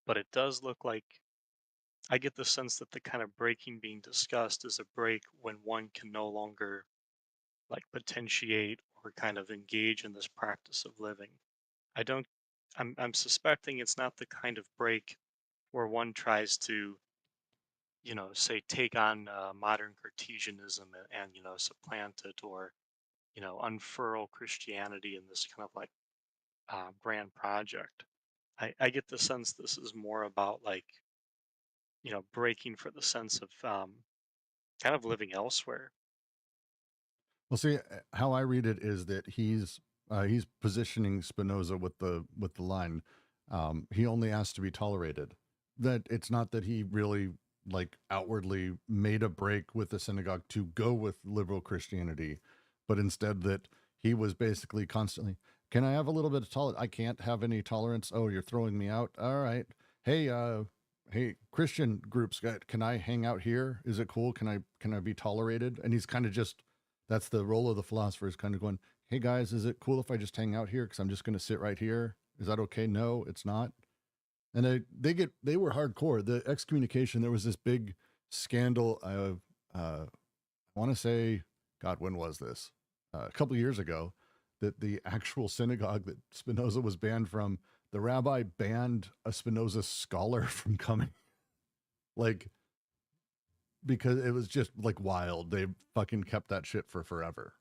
but it does look like I get the sense that the kind of breaking being discussed is a break when one can no longer like potentiate or kind of engage in this practice of living. I don't I'm suspecting it's not the kind of break where one tries to, say take on modern Cartesianism and supplant it, or unfurl Christianity in this kind of like grand project. I get the sense this is more about like breaking for the sense of kind of living elsewhere. Well, see, how I read it is that he's positioning Spinoza with the line, he only asks to be tolerated. That it's not that he really like outwardly made a break with the synagogue to go with liberal Christianity, but instead that he was basically constantly, can I have a little bit of tolerance? I can't have any tolerance. Oh, you're throwing me out. All right. Hey, Christian groups, can I hang out here? Is it cool? Can I be tolerated? And he's kind of just, that's the role of the philosopher, is kind of going, hey guys, is it cool if I just hang out here? Cause I'm just going to sit right here. Is that okay? No, it's not. And they were hardcore. The excommunication, there was this big scandal of, I want to say, God, when was this? A couple of years ago, that the actual synagogue that Spinoza was banned from, the rabbi banned a Spinoza scholar from coming. Like, because it was just like wild. They fucking kept that shit for forever.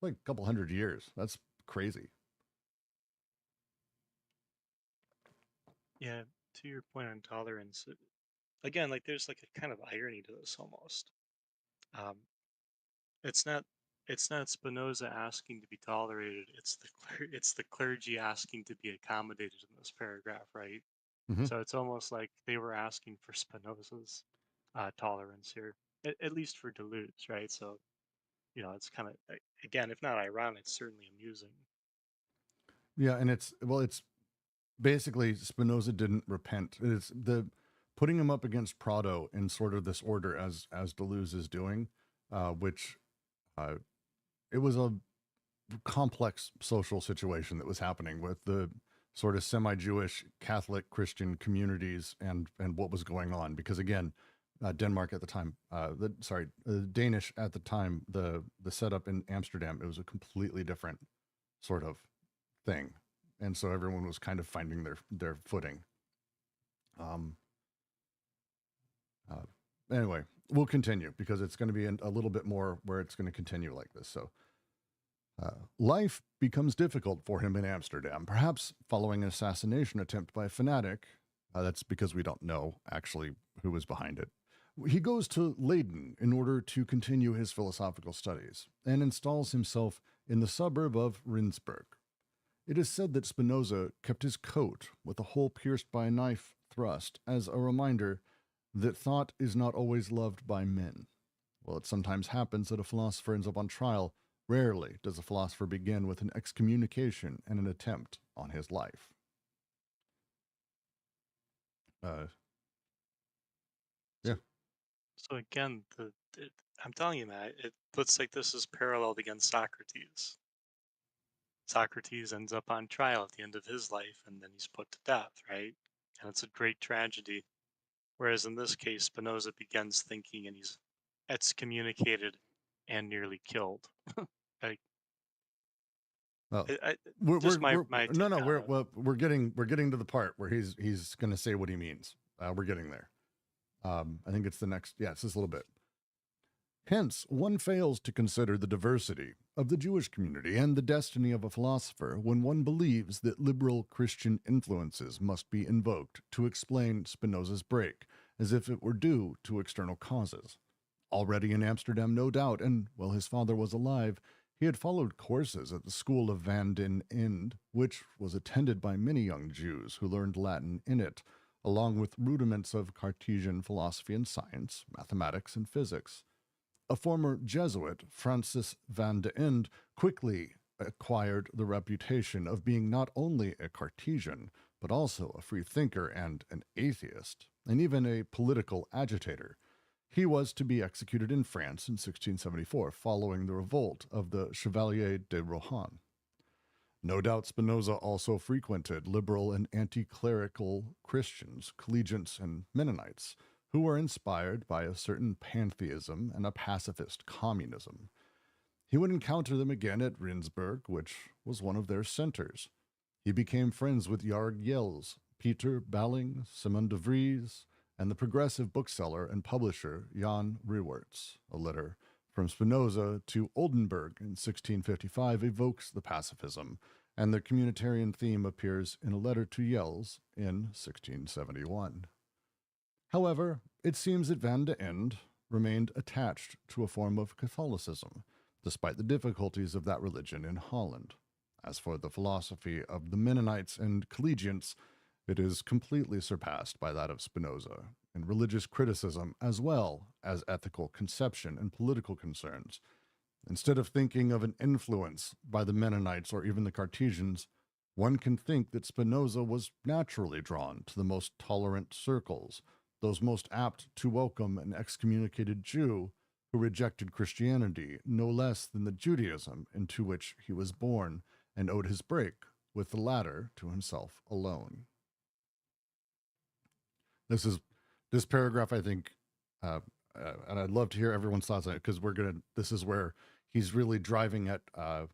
Like a couple 100 years. That's crazy. Yeah, to your point on tolerance, again, like there's like a kind of irony to this almost. Um, it's not Spinoza asking to be tolerated. It's the clergy asking to be accommodated in this paragraph, right? Mhm. So it's almost like they were asking for Spinoza's tolerance here, at least for Deleuze, right? So, it's kind of, again, if not ironic, it's certainly amusing. Yeah, and it's basically Spinoza didn't repent. It's the putting him up against Prado in sort of this order as Deleuze is doing, which it was a complex social situation that was happening with the sort of semi-Jewish Catholic Christian communities and what was going on. Because again, Denmark at the time, Danish at the time, the setup in Amsterdam, it was a completely different sort of thing, and so everyone was kind of finding their footing. Anyway, we'll continue because it's going to be a little bit more where it's going to continue like this. So life becomes difficult for him in Amsterdam, perhaps following an assassination attempt by a fanatic. That's because we don't know actually who was behind it. He goes to Leiden in order to continue his philosophical studies and installs himself in the suburb of Rindsburg. It is said that Spinoza kept his coat with a hole pierced by a knife thrust as a reminder that thought is not always loved by men. While it sometimes happens that a philosopher ends up on trial, rarely does a philosopher begin with an excommunication and an attempt on his life. Yeah. So again, I'm telling you, man, it looks like this is paralleled against Socrates. Socrates ends up on trial at the end of his life, and then he's put to death, right? And it's a great tragedy. Whereas in this case, Spinoza begins thinking, and he's excommunicated and nearly killed. Like, Well, my take on it. we're getting to the part where he's going to say what he means. We're getting there. I think it's the next. Yeah, it's just a little bit. Hence, one fails to consider the diversity of the Jewish community and the destiny of a philosopher when one believes that liberal Christian influences must be invoked to explain Spinoza's break, as if it were due to external causes. Already in Amsterdam, no doubt, and while his father was alive, he had followed courses at the school of Van den Ende, which was attended by many young Jews who learned Latin in it, along with rudiments of Cartesian philosophy and science, mathematics, and physics. A former Jesuit, Francis van de Ende, quickly acquired the reputation of being not only a Cartesian, but also a free thinker and an atheist, and even a political agitator. He was to be executed in France in 1674, following the revolt of the Chevalier de Rohan. No doubt Spinoza also frequented liberal and anti-clerical Christians, collegians, and Mennonites, who were inspired by a certain pantheism and a pacifist communism. He would encounter them again at Rindsburg, which was one of their centers. He became friends with Jared Jels, Peter Balling, Simon de Vries, and the progressive bookseller and publisher Jan Rewerts. A letter from Spinoza to Oldenburg in 1655 evokes the pacifism, and the communitarian theme appears in a letter to Jels in 1671. However, it seems that Van de Ende remained attached to a form of Catholicism, despite the difficulties of that religion in Holland. As for the philosophy of the Mennonites and Collegiants, it is completely surpassed by that of Spinoza in religious criticism as well as ethical conception and political concerns. Instead of thinking of an influence by the Mennonites or even the Cartesians, one can think that Spinoza was naturally drawn to the most tolerant circles, those most apt to welcome an excommunicated Jew who rejected Christianity no less than the Judaism into which he was born and owed his break with the latter to himself alone. This paragraph, I think, and I'd love to hear everyone's thoughts on it, because this is where he's really driving at, I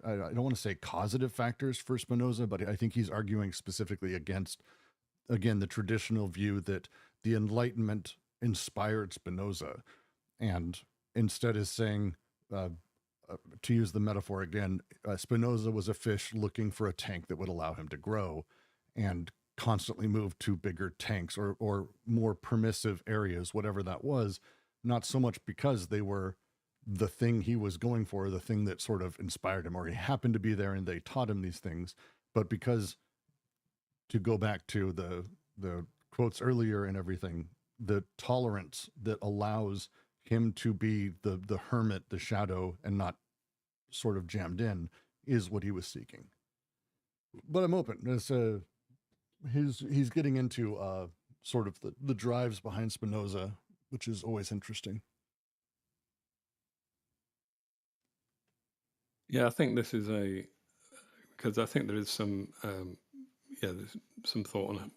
don't want to say causative factors for Spinoza, but I think he's arguing specifically against, again, the traditional view that the Enlightenment inspired Spinoza, and instead is saying, to use the metaphor again, Spinoza was a fish looking for a tank that would allow him to grow, and constantly move to bigger tanks or more permissive areas, whatever that was, not so much because they were the thing he was going for, the thing that sort of inspired him, or he happened to be there and they taught him these things, but because, to go back to the quotes earlier and everything, the tolerance that allows him to be the hermit, the shadow, and not sort of jammed in, is what he was seeking. But I'm open. He's getting into sort of the drives behind Spinoza, which is always interesting. Yeah, I think this is because I think there is some there's some thought on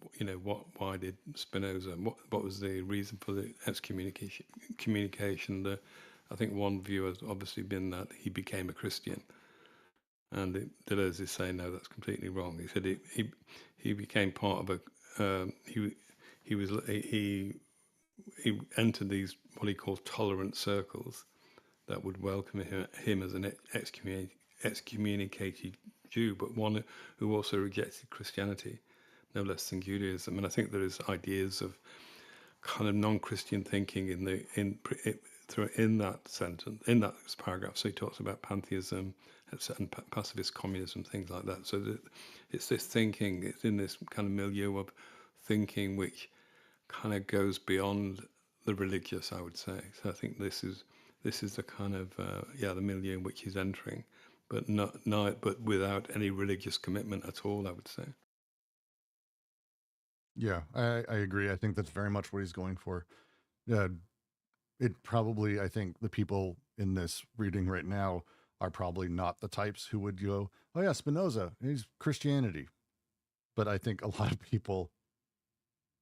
why did Spinoza, what was the reason for the excommunication. I think one view has obviously been that he became a Christian, and Deleuze is saying no, that's completely wrong. He said he became part of a he entered these what he calls tolerant circles that would welcome him as an excommunicated Jew, but one who also rejected Christianity, no less than Judaism. And I think there is ideas of kind of non-Christian thinking in that sentence, in that paragraph. So he talks about pantheism and pacifist communism, things like that. So that it's this thinking, it's in this kind of milieu of thinking which kind of goes beyond the religious, I would say. So I think this is the kind of the milieu in which he's entering, but but without any religious commitment at all, I would say. Yeah, I agree. I think that's very much what he's going for. I think the people in this reading right now are probably not the types who would go, oh yeah, Spinoza, he's Christianity. But I think a lot of people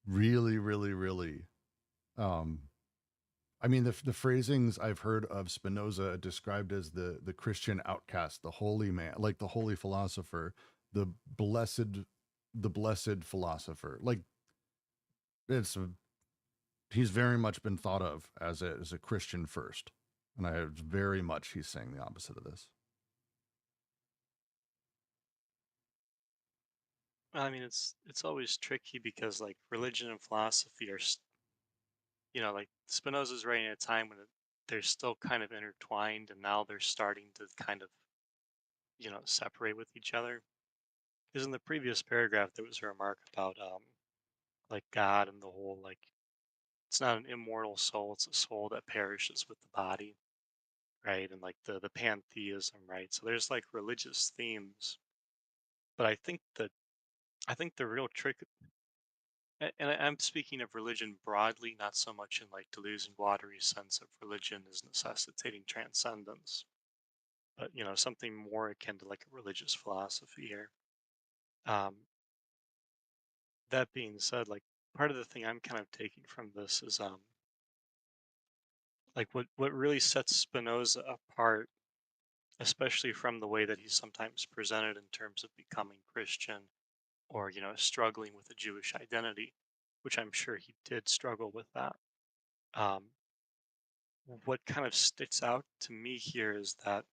really, really, really, I mean, the phrasings I've heard of Spinoza described as the Christian outcast, the holy man, like the holy philosopher, the blessed philosopher. Like he's very much been thought of as a Christian first. And he's saying the opposite of this. I mean, it's always tricky because like religion and philosophy are, like Spinoza's writing at a time when they're still kind of intertwined, and now they're starting to kind of, separate with each other. Because in the previous paragraph, there was a remark about like God and the whole like it's not an immortal soul; it's a soul that perishes with the body, right? And like the pantheism, right? So there's like religious themes, but I think the real trick, and I'm speaking of religion broadly, not so much in like Deleuze and Guattari's sense of religion as necessitating transcendence, but something more akin to like a religious philosophy here. That being said, like part of the thing I'm kind of taking from this is like what really sets Spinoza apart, especially from the way that he's sometimes presented in terms of becoming Christian or struggling with a Jewish identity, which I'm sure he did struggle with that. What kind of sticks out to me here is that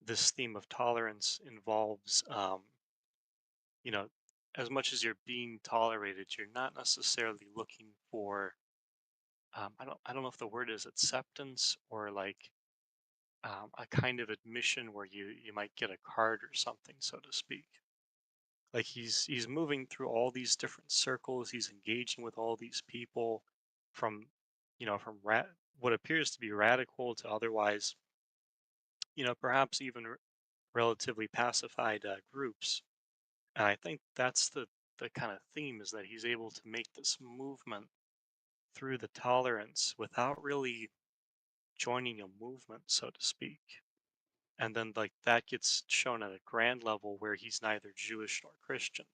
this theme of tolerance involves, you know, as much as you're being tolerated, you're not necessarily looking for, I don't know if the word is acceptance or like a kind of admission where you might get a card or something, so to speak. Like he's moving through all these different circles. He's engaging with all these people, from from what appears to be radical to otherwise, perhaps even relatively pacified groups. And I think that's the kind of theme, is that he's able to make this movement through the tolerance without really joining a movement, so to speak. And then like that gets shown at a grand level where he's neither Jewish nor Christian,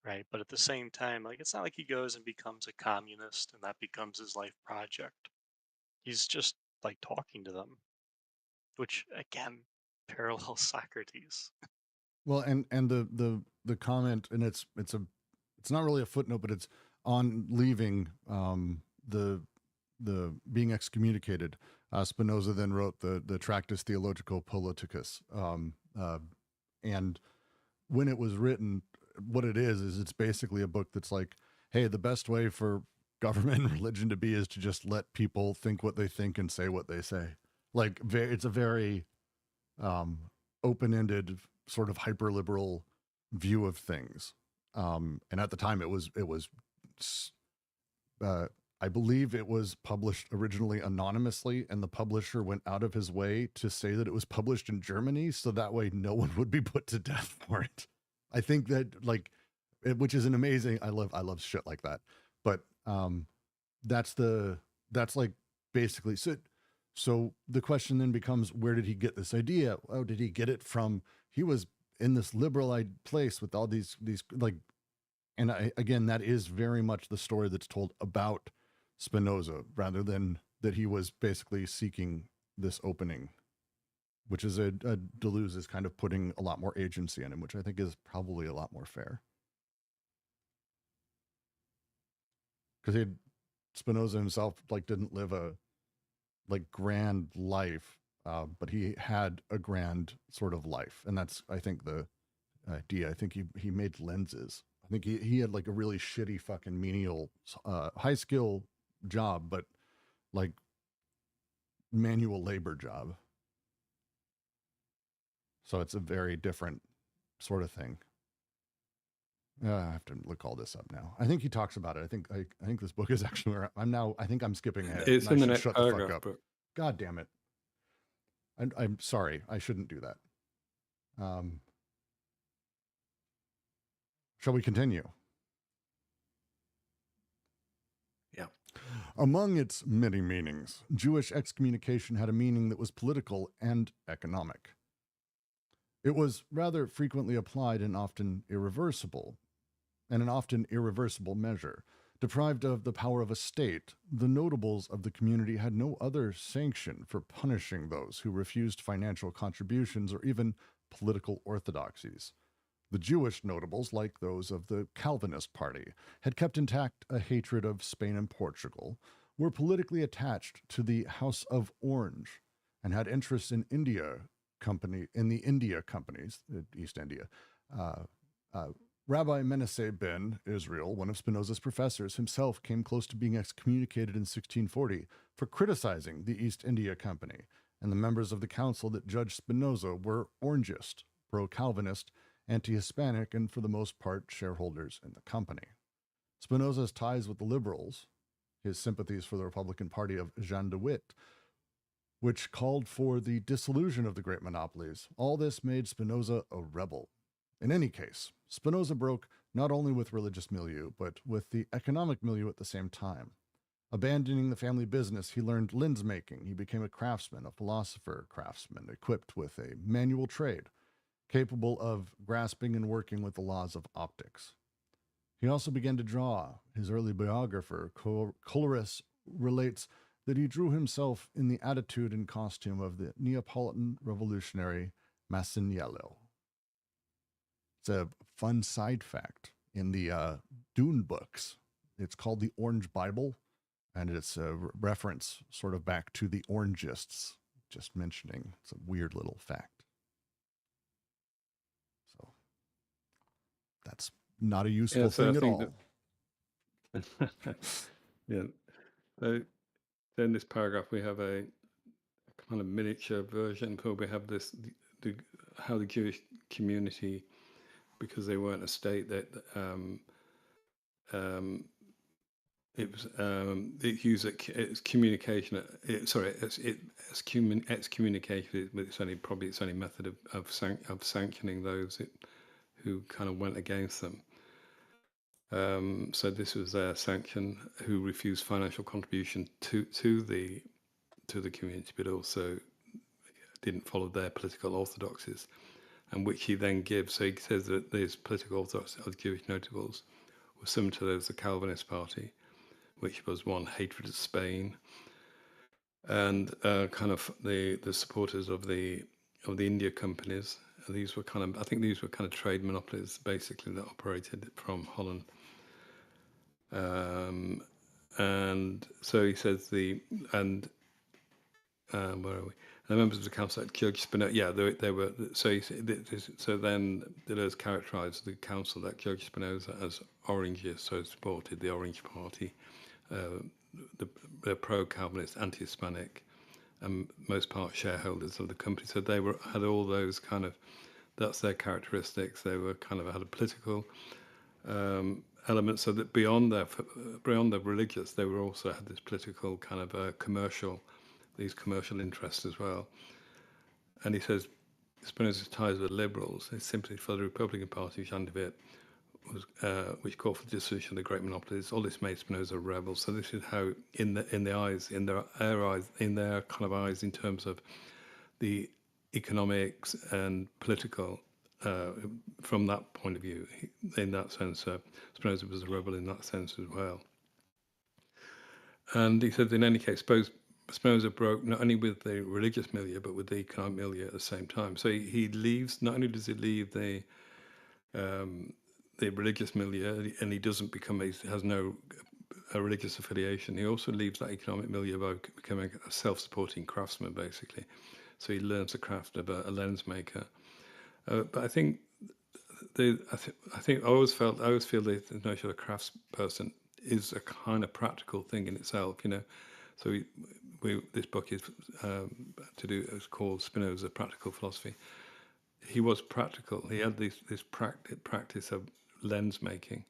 right? But at the same time, like it's not like he goes and becomes a communist and that becomes his life project. He's just like talking to them, which again parallels Socrates. Well, and the comment, and it's not really a footnote, but it's on leaving the being excommunicated. Spinoza then wrote the Tractus Theologico Politicus, and when it was written, what it is it's basically a book that's like, hey, the best way for government and religion to be is to just let people think what they think and say what they say. Like it's a very open-ended sort of hyper-liberal view of things. And at the time, it was I believe it was published originally anonymously, and the publisher went out of his way to say that it was published in Germany, so that way no one would be put to death for it. I think that, like, which is an amazing. I love shit like that. But that's like basically so. So the question then becomes, where did he get this idea? Oh, did he get it from? He was in this liberalized place with all these like, and again, that is very much the story that's told about Spinoza, rather than that he was basically seeking this opening, which is a Deleuze is kind of putting a lot more agency in him, which I think is probably a lot more fair. Because Spinoza himself like didn't live a like grand life, but he had a grand sort of life, and that's, I think, the idea. I think he made lenses. I think he had like a really shitty fucking menial high skill job, but like manual labor job. So it's a very different sort of thing. I have to look all this up now. I think he talks about it. I think this book is actually where I think I'm skipping ahead. It's in the next shut the fuck paragraph, up. but God damn it. I'm sorry. I shouldn't do that. Shall we continue? yeah. Among its many meanings, Jewish excommunication had a meaning that was political and economic. It was rather frequently applied and often irreversible, and an often irreversible measure. Deprived of the power of a state, the notables of the community had no other sanction for punishing those who refused financial contributions or even political orthodoxies. The Jewish notables, like those of the Calvinist party, had kept intact a hatred of Spain and Portugal, were politically attached to the House of Orange, and had interests in the India companies, East India. Rabbi Menasseh ben Israel, one of Spinoza's professors, himself came close to being excommunicated in 1640 for criticizing the East India Company, and the members of the council that judged Spinoza were Orangist, pro-Calvinist, anti-Hispanic, and for the most part shareholders in the company. Spinoza's ties with the liberals, his sympathies for the Republican Party of Jean de Witt, which called for the dissolution of the great monopolies, all this made Spinoza a rebel. In any case, Spinoza broke not only with religious milieu, but with the economic milieu at the same time. Abandoning the family business, he learned lens making. He became a craftsman, a philosopher craftsman, equipped with a manual trade, capable of grasping and working with the laws of optics. He also began to draw. His early biographer, Coleridge, relates that he drew himself in the attitude and costume of the Neapolitan revolutionary Masaniello. It's a fun side fact. In the Dune books, it's called the Orange Bible, and it's a reference sort of back to the Orangists, just mentioning. It's a weird little fact. So that's not a useful thing at all. Yeah. So in this paragraph, we have a kind of miniature version where we have how the Jewish community, because they weren't a state, that it used its communication. It's excommunicated, but it's only method of sanctioning those who kind of went against them. So this was their sanction, who refused financial contribution to the community, but also didn't follow their political orthodoxies, and which he then gives. So he says that these political orthodoxies of Jewish notables were similar to those of the Calvinist party, which was one, hatred of Spain, and kind of the supporters of the India companies. These were kind of trade monopolies, basically, that operated from Holland. And so he says where are we? The members of the council, like Judge Spinoza, they were. So then Deleuze characterized the council, that Judge Spinoza, as Orangist, so supported the Orange Party, the pro-Calvinist, anti-Hispanic, and most part shareholders of the company. So they had all those kind of. That's their characteristics. They were kind of had a political elements, so that beyond the religious, they were also had this political kind of commercial, these commercial interests as well. And he says Spinoza's ties with liberals is simply for the Republican Party, which under it was, which called for the dissolution of the great monopolies. All this made Spinoza a rebel. So this is how, in their eyes, in their kind of eyes, in terms of the economics and political, from that point of view, in that sense, Spinoza was a rebel in that sense as well. And he said, in any case, Spinoza broke not only with the religious milieu, but with the economic milieu at the same time. So he leaves, not only does he leave the religious milieu, and he doesn't become, has no religious affiliation, he also leaves that economic milieu by becoming a self-supporting craftsman, basically. So he learns the craft of a lens maker. But I think I always feel the notion of a craftsperson is a kind of practical thing in itself, you know. So this book is it's called Spinoza, Practical Philosophy. He was practical. He had this practice of lens making,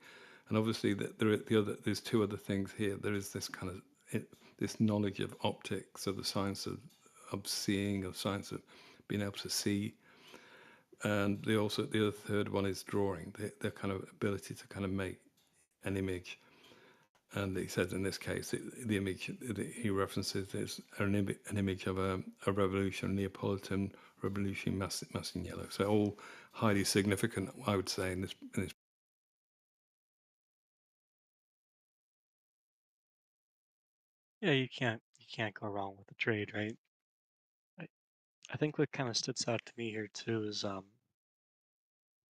and obviously there's two other things here. There is this kind of this knowledge of optics, of the science of seeing, of science of being able to see, and the other third one is drawing, the kind of ability to kind of make an image. And he says in this case, the image that he references is an image of a revolution, Neapolitan revolution, massed in yellow. So all highly significant, I would say, in this. Yeah, you can't go wrong with the trade, right? I think what kind of sticks out to me here too is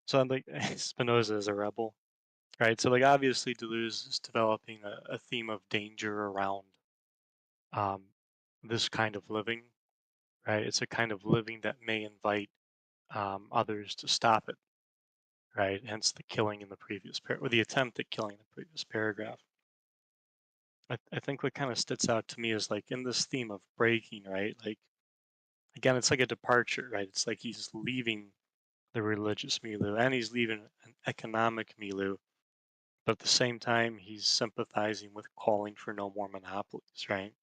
so I'm like Spinoza is a rebel, right? So like obviously Deleuze is developing a theme of danger around um, this kind of living, right? It's a kind of living that may invite others to stop it, right? Hence the killing in the previous or the attempt at killing in the previous paragraph. I think what kind of sticks out to me is like in this theme of breaking, right? Like again, it's like a departure, right? It's like he's leaving the religious milieu and he's leaving an economic milieu, but at the same time he's sympathizing with calling for no more monopolies, right?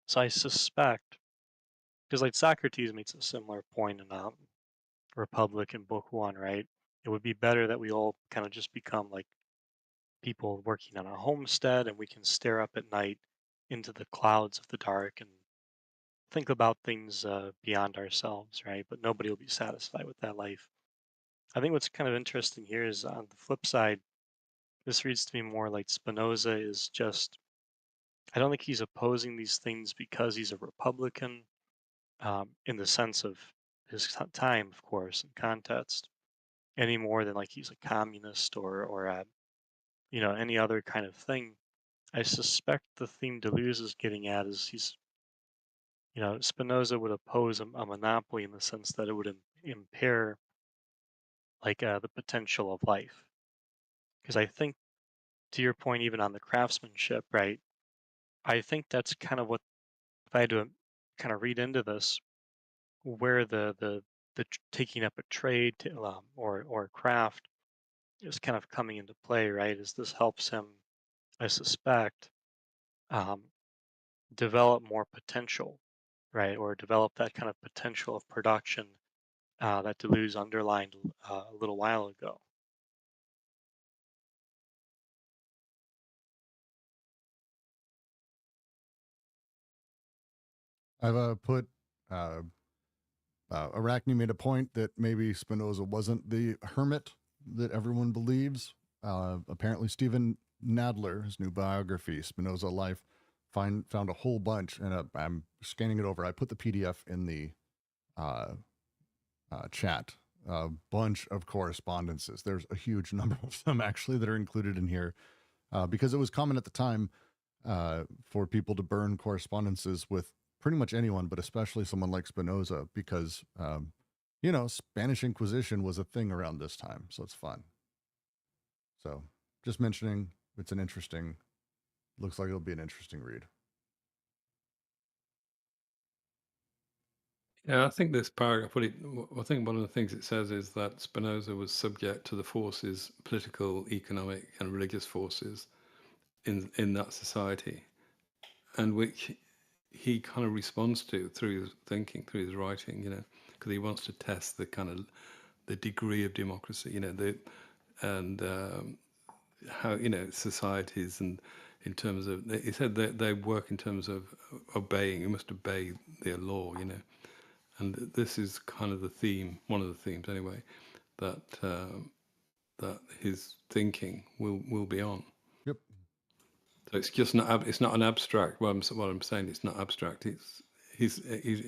So I suspect, because like Socrates makes a similar point in Republic in Book One, right? It would be better that we all kind of just become like people working on a homestead and we can stare up at night into the clouds of the dark and think about things beyond ourselves, right? But nobody will be satisfied with that life. I think what's kind of interesting here is on the flip side, this reads to me more like Spinoza is just, I don't think he's opposing these things because he's a Republican in the sense of his time, of course, and context, any more than like he's a communist or any other kind of thing. I suspect the theme Deleuze is getting at is Spinoza would oppose a monopoly in the sense that it would impair like the potential of life. Because I think, to your point, even on the craftsmanship, right? I think that's kind of what, if I had to kind of read into this, where the taking up a trade or a craft is kind of coming into play, right? Is this helps him, I suspect, um, develop more potential, right? Or develop that kind of potential of production that Deleuze underlined a little while ago. I've put Arachne made a point that maybe Spinoza wasn't the hermit that everyone believes. Apparently, Stephen Nadler, his new biography, Spinoza Life, found a whole bunch, and I'm scanning it over. I put the PDF in the chat. A bunch of correspondences. There's a huge number of them actually that are included in here because it was common at the time for people to burn correspondences with pretty much anyone, but especially someone like Spinoza, because, Spanish Inquisition was a thing around this time. So it's fun. So just mentioning, looks like it'll be an interesting read. Yeah, I think this paragraph, I think one of the things it says is that Spinoza was subject to the forces, political, economic, and religious forces in that society, and which he kind of responds to through his thinking, through his writing, because he wants to test the degree of democracy, and how societies, and in terms of, he said that they work in terms of obeying. You must obey their law, and this is kind of the theme, one of the themes anyway, that that his thinking will be on. Yep. So it's just not it's not an abstract. What I'm saying, it's not abstract. He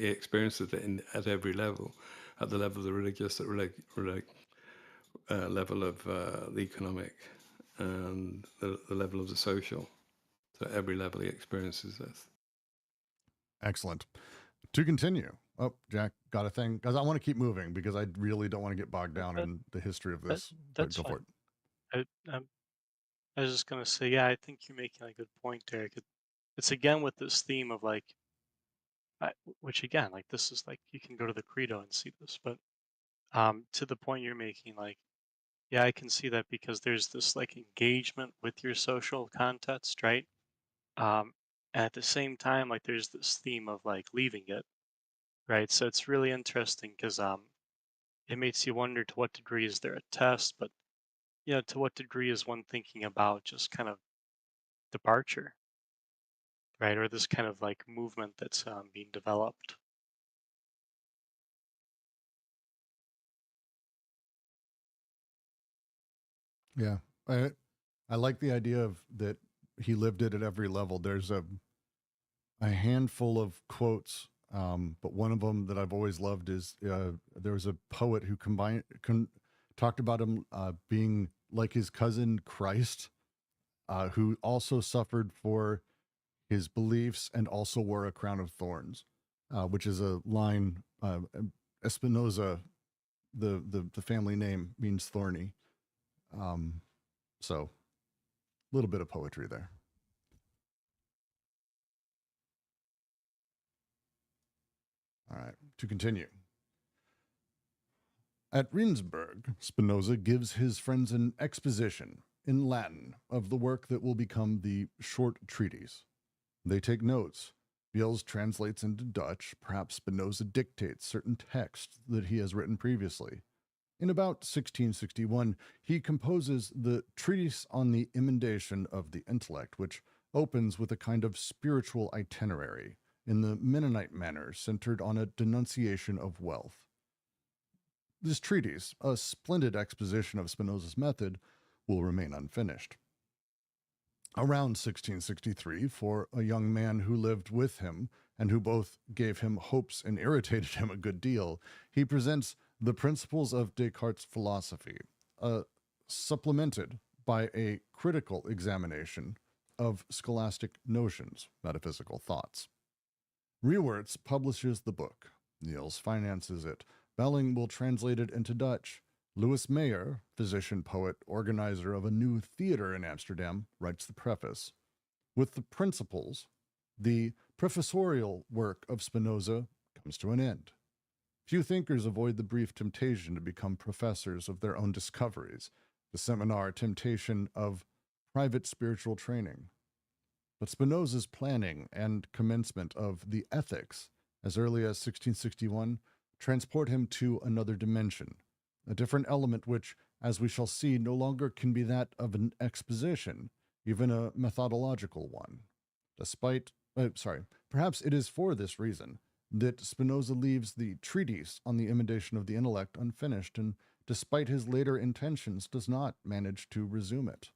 experiences it at every level, at the level of the religious, at level of the economic, and the level of the social. So at every level he experiences this. Excellent. To continue. Oh, Jack, got a thing? Because I want to keep moving because I really don't want to get bogged down in the history of this. That's Go for fine. I was just gonna say, yeah, I think you're making a good point, Derek. It's again with this theme of like, which again, like this is like you can go to the Credo and see this, but to the point you're making, like, yeah, I can see that because there's this like engagement with your social context, right? Um, and at the same time, like there's this theme of like leaving it, right? So it's really interesting because it makes you wonder to what degree is there a test, but to what degree is one thinking about just kind of departure, right? Or this kind of like movement that's being developed. Yeah. I like the idea of that he lived it at every level. There's a handful of quotes, but one of them that I've always loved is there was a poet who talked about him being like his cousin Christ, who also suffered for his beliefs and also wore a crown of thorns, which is a line. Spinoza, the family name means thorny. So a little bit of poetry there. All right, to continue. At Rindsberg, Spinoza gives his friends an exposition in Latin of the work that will become the Short Treatise. They take notes. Gilles translates into Dutch. Perhaps Spinoza dictates certain texts that he has written previously. In about 1661, he composes the Treatise on the Emendation of the Intellect, which opens with a kind of spiritual itinerary in the Mennonite manner centered on a denunciation of wealth. This treatise, a splendid exposition of Spinoza's method, will remain unfinished. Around 1663, for a young man who lived with him and who both gave him hopes and irritated him a good deal, he presents The Principles of Descartes' Philosophy, supplemented by a critical examination of scholastic notions, metaphysical thoughts. Rewerts publishes the book. Niels finances it. Belling will translate it into Dutch. Louis Mayer, physician, poet, organizer of a new theater in Amsterdam, writes the preface. With the Principles, the professorial work of Spinoza comes to an end. Few thinkers avoid the brief temptation to become professors of their own discoveries, the seminar temptation of private spiritual training. But Spinoza's planning and commencement of the Ethics, as early as 1661, transport him to another dimension, a different element which, as we shall see, no longer can be that of an exposition, even a methodological one. Perhaps it is for this reason that Spinoza leaves the treatise on the emendation of the intellect unfinished, and despite his later intentions, does not manage to resume it.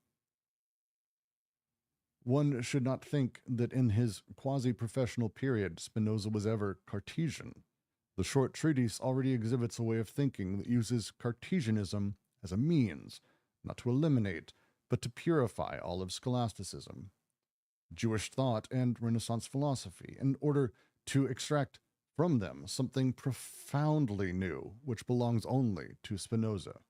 One should not think that in his quasi-professional period Spinoza was ever Cartesian. The short treatise already exhibits a way of thinking that uses Cartesianism as a means, not to eliminate, but to purify all of scholasticism, Jewish thought, and Renaissance philosophy, in order to extract from them something profoundly new, which belongs only to Spinoza.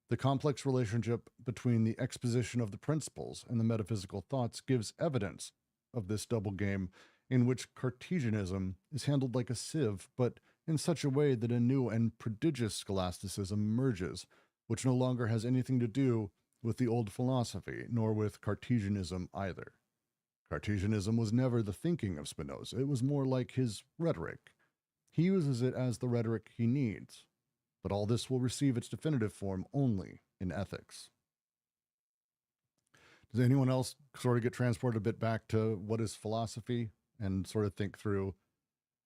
The complex relationship between the exposition of the principles and the metaphysical thoughts gives evidence of this double game in which Cartesianism is handled like a sieve, but in such a way that a new and prodigious scholasticism emerges, which no longer has anything to do with the old philosophy, nor with Cartesianism either. Cartesianism was never the thinking of Spinoza. It was more like his rhetoric. He uses it as the rhetoric he needs, but all this will receive its definitive form only in ethics. Does anyone else sort of get transported a bit back to what is philosophy and sort of think through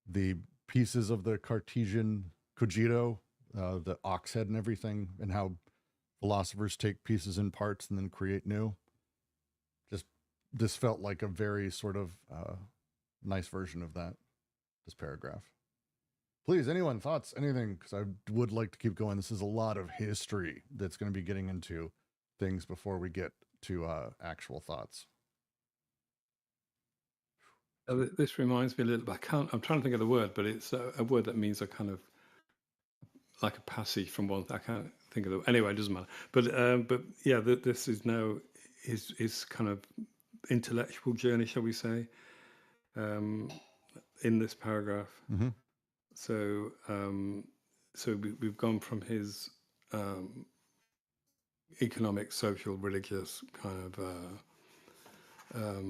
the pieces of the Cartesian cogito, the ox head and everything, and how philosophers take pieces in parts and then create new? Just, this felt like a very sort of nice version of that, this paragraph. Please, anyone, thoughts, anything? Because I would like to keep going. This is a lot of history that's going to be getting into things before we get to actual thoughts. This reminds me a little bit. I'm trying to think of the word, but it's a word that means a kind of like a passage from one. I can't think of the. Anyway, it doesn't matter. But yeah, this is now his kind of intellectual journey, shall we say, in this paragraph. Mm-hmm. So we've gone from his economic, social, religious kind of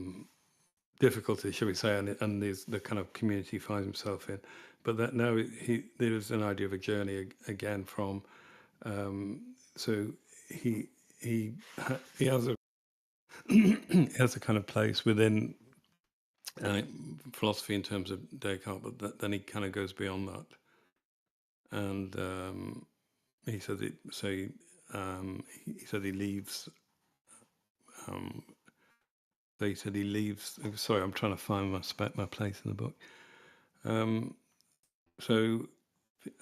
difficulty, shall we say, and the kind of community he finds himself in. But that now there's an idea of a journey again from. So he has a he has a kind of place within philosophy in terms of Descartes, but then he kind of goes beyond that, and he said it. So he said he leaves. They said he leaves. Sorry, I'm trying to find my place in the book.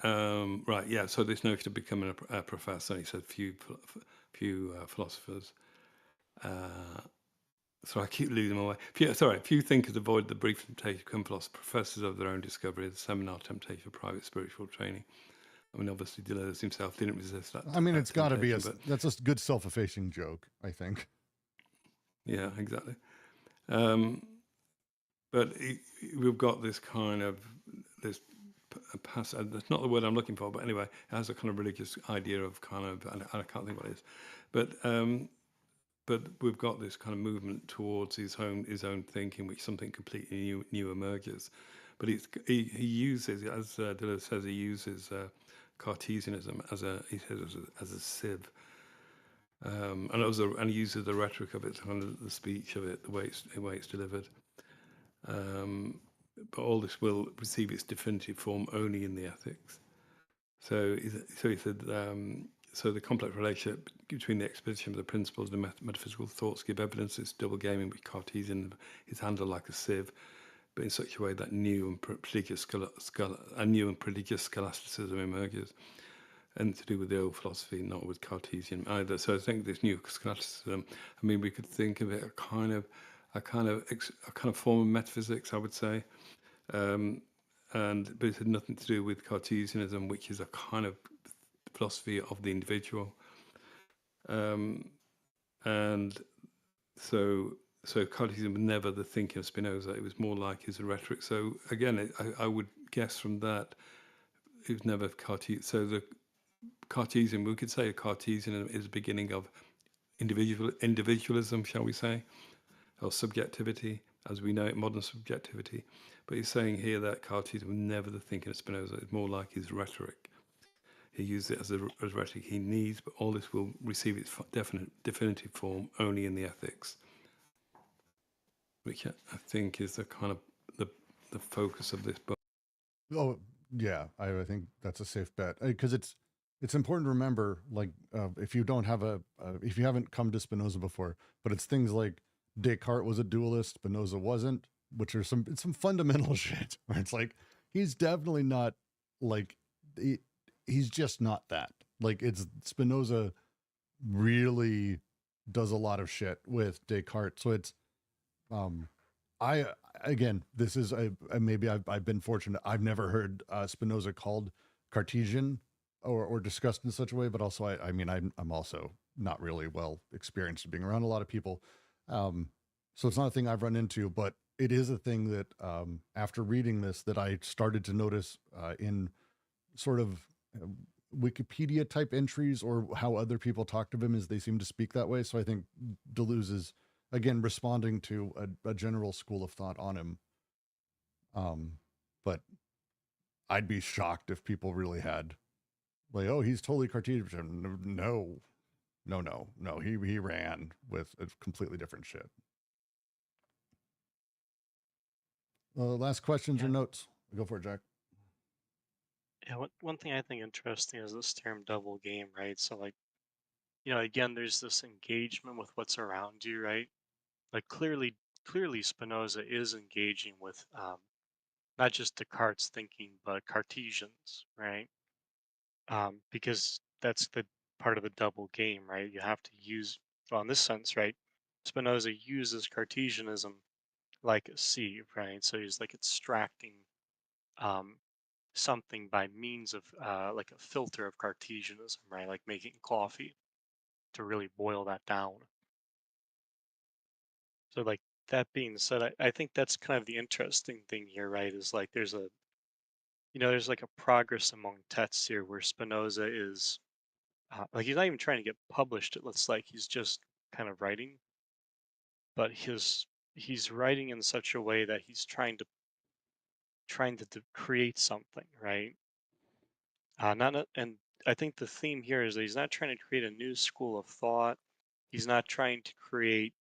Right, yeah. So this notion of becoming a professor, he said few philosophers. So I keep losing my way. Few thinkers avoid the brief temptation to become philosophers, professors of their own discovery, the seminar temptation for private spiritual training. I mean, obviously, Deleuze himself didn't resist that. I mean, it's got to be that's a good self-effacing joke, I think. Yeah, exactly. But we've got this kind of that's not the word I'm looking for, but anyway, it has a kind of religious idea of kind of, and I can't think what it is, but we've got this kind of movement towards his own thinking, which something completely new emerges. But he uses, as Deleuze says, he uses Cartesianism as a sieve, and he uses the rhetoric of it, kind of the speech of it, the way it's delivered. But all this will receive its definitive form only in the ethics. So he said, so the complex relationship between the exposition of the principles and the metaphysical thoughts give evidence this double game in which Cartesian is handled like a sieve, but in such a way that new and prodigious scholasticism emerges, and to do with the old philosophy, not with Cartesian either. So I think this new scholasticism, I mean, we could think of it a kind of form of metaphysics, I would say, but it had nothing to do with Cartesianism, which is a kind of philosophy of the individual, and so Cartesianism was never the thinking of Spinoza. It was more like his rhetoric. So again, I would guess from that it was never Cartesian. So the Cartesian, we could say Cartesianism is the beginning of individualism, shall we say, or subjectivity, as we know it, modern subjectivity. But he's saying here that Cartesian was never the thinking of Spinoza. It's more like his rhetoric. He used it as rhetoric he needs, but all this will receive its definitive form only in the ethics, which I think is the kind of the focus of this book. Oh, yeah, I think that's a safe bet, because it's important to remember, like, if you don't have if you haven't come to Spinoza before, but it's things like Descartes was a dualist, Spinoza wasn't, which are some fundamental shit where it's like, he's definitely not, like, he's just not that. Like, it's Spinoza really does a lot of shit with Descartes. So it's, again, this is maybe I've been fortunate. I've never heard Spinoza called Cartesian or discussed in such a way, but also I mean, I'm also not really well experienced being around a lot of people. So it's not a thing I've run into, but it is a thing that after reading this that I started to notice in sort of Wikipedia type entries or how other people talk to him is they seem to speak that way. So I think Deleuze is again responding to a general school of thought on him. But I'd be shocked if people really had like, oh, he's totally Cartesian. No. He ran with a completely different shit. Last questions or Yeah. notes? Go for it, Jack. Yeah, one thing I think interesting is this term double game, right? So like, you know, again, there's this engagement with what's around you, right? Like clearly Spinoza is engaging with not just Descartes' thinking, but Cartesians, right? Because that's the part of the double game, right? You have to use, well, in this sense, right? Spinoza uses Cartesianism like a sieve, right? So he's like extracting um, something by means of like a filter of Cartesianism, right? Like making coffee to really boil that down. So like that being said, I think that's kind of the interesting thing here, right? Is like there's a, you know, there's like a progress among texts here where Spinoza is like he's not even trying to get published. It looks like he's just kind of writing, but he's writing in such a way that he's trying to create something, right? And I think the theme here is that he's not trying to create a new school of thought. He's not trying to create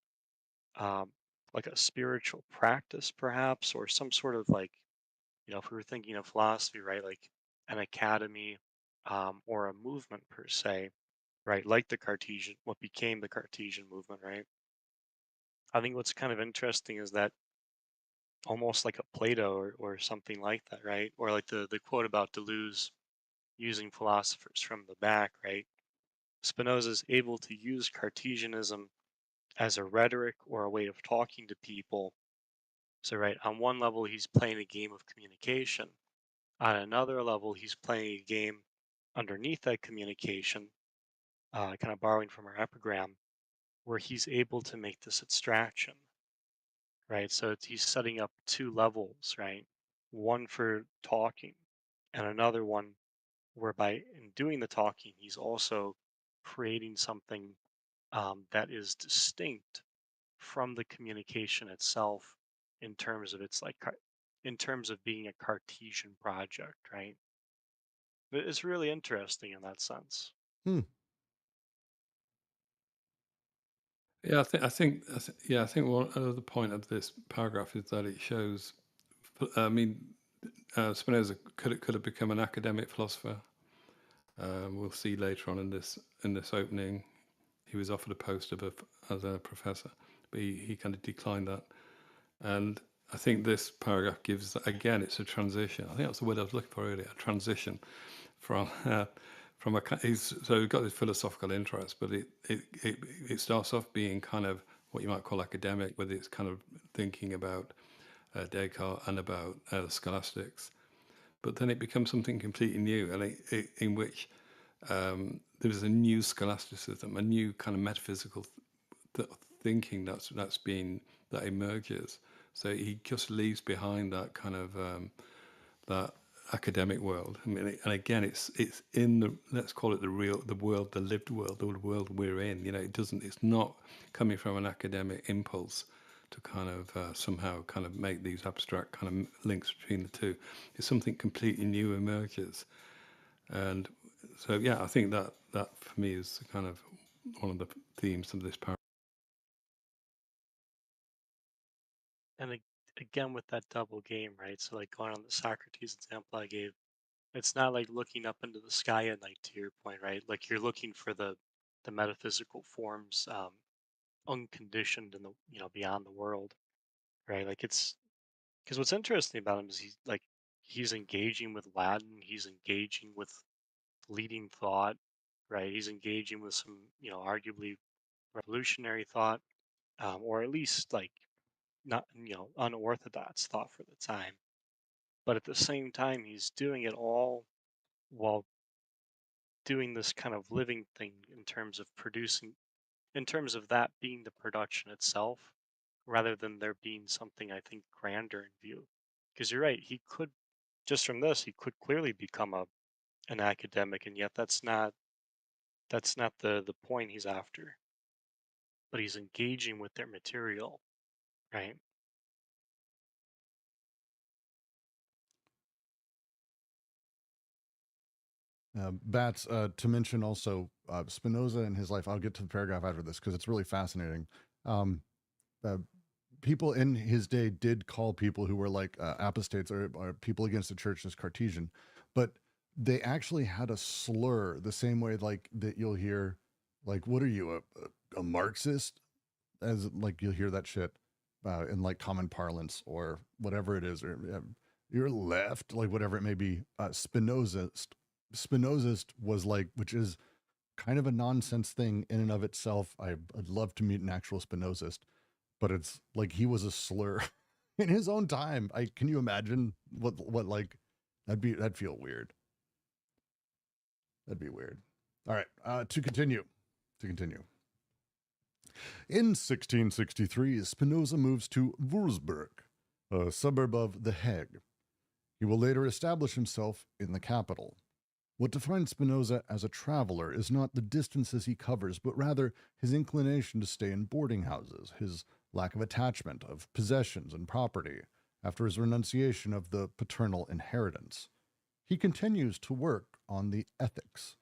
um, like a spiritual practice, perhaps, or some sort of like, you know, if we were thinking of philosophy, right, like an academy or a movement per se, right, like the Cartesian, what became the Cartesian movement, right? I think what's kind of interesting is that almost like a Plato or something like that, right? Or like the quote about Deleuze using philosophers from the back, right? Spinoza is able to use Cartesianism as a rhetoric or a way of talking to people. So, right, on one level, he's playing a game of communication. On another level, he's playing a game underneath that communication, kind of borrowing from our epigram, where he's able to make this abstraction, right? So he's setting up two levels, right? One for talking, and another one whereby in doing the talking, he's also creating something that is distinct from the communication itself in terms of its like in terms of being a Cartesian project, right? But it's really interesting in that sense. Hmm. Yeah, I think one other point of this paragraph is that it shows. I mean, Spinoza could have become an academic philosopher. We'll see later on in this opening, he was offered a post as a professor, but he kind of declined that. And I think this paragraph gives, again, it's a transition. I think that's the word I was looking for earlier, a transition from so we've got this philosophical interest, but it starts off being kind of what you might call academic, where it's kind of thinking about Descartes and about scholastics. But then it becomes something completely new, and in which there's a new scholasticism, a new kind of metaphysical thinking that emerges. So he just leaves behind that kind of that academic world. I mean, and again, it's in the, let's call it the world, the lived world, the world we're in. You know, it's not coming from an academic impulse to kind of somehow kind of make these abstract kind of links between the two. It's something completely new emerges, and so yeah, I think that for me is kind of one of the themes of this paragraph. And again, with that double game, right? So, like going on the Socrates example I gave, it's not like looking up into the sky at night, to your point, right? Like you're looking for the metaphysical forms, unconditioned in the, you know, beyond the world, right? Like it's because what's interesting about him is he's engaging with Latin, he's engaging with leading thought, right? He's engaging with some, you know, arguably revolutionary thought, or at least like not, you know, unorthodox thought for the time. But at the same time, he's doing it all while doing this kind of living thing in terms of producing, in terms of that being the production itself, rather than there being something, I think, grander in view. Because you're right, he could, just from this, he could clearly become an academic, and yet that's not the point he's after. But he's engaging with their material, right? Bats, to mention also Spinoza and his life. I'll get to the paragraph after this because it's really fascinating. Um, uh, People in his day did call people who were like apostates or people against the church as Cartesian, but they actually had a slur the same way like that you'll hear, like, what are you, a Marxist? As like you'll hear that shit in like common parlance or whatever it is, or you're left, like whatever it may be. Spinozist was like, which is kind of a nonsense thing in and of itself. I'd love to meet an actual Spinozist, but it's like he was a slur in his own time. Can you imagine what like that'd feel weird. That'd be weird. All right, to continue. In 1663, Spinoza moves to Würzburg, a suburb of The Hague. He will later establish himself in the capital. What defines Spinoza as a traveler is not the distances he covers, but rather his inclination to stay in boarding houses, his lack of attachment of possessions and property after his renunciation of the paternal inheritance. He continues to work on the ethics.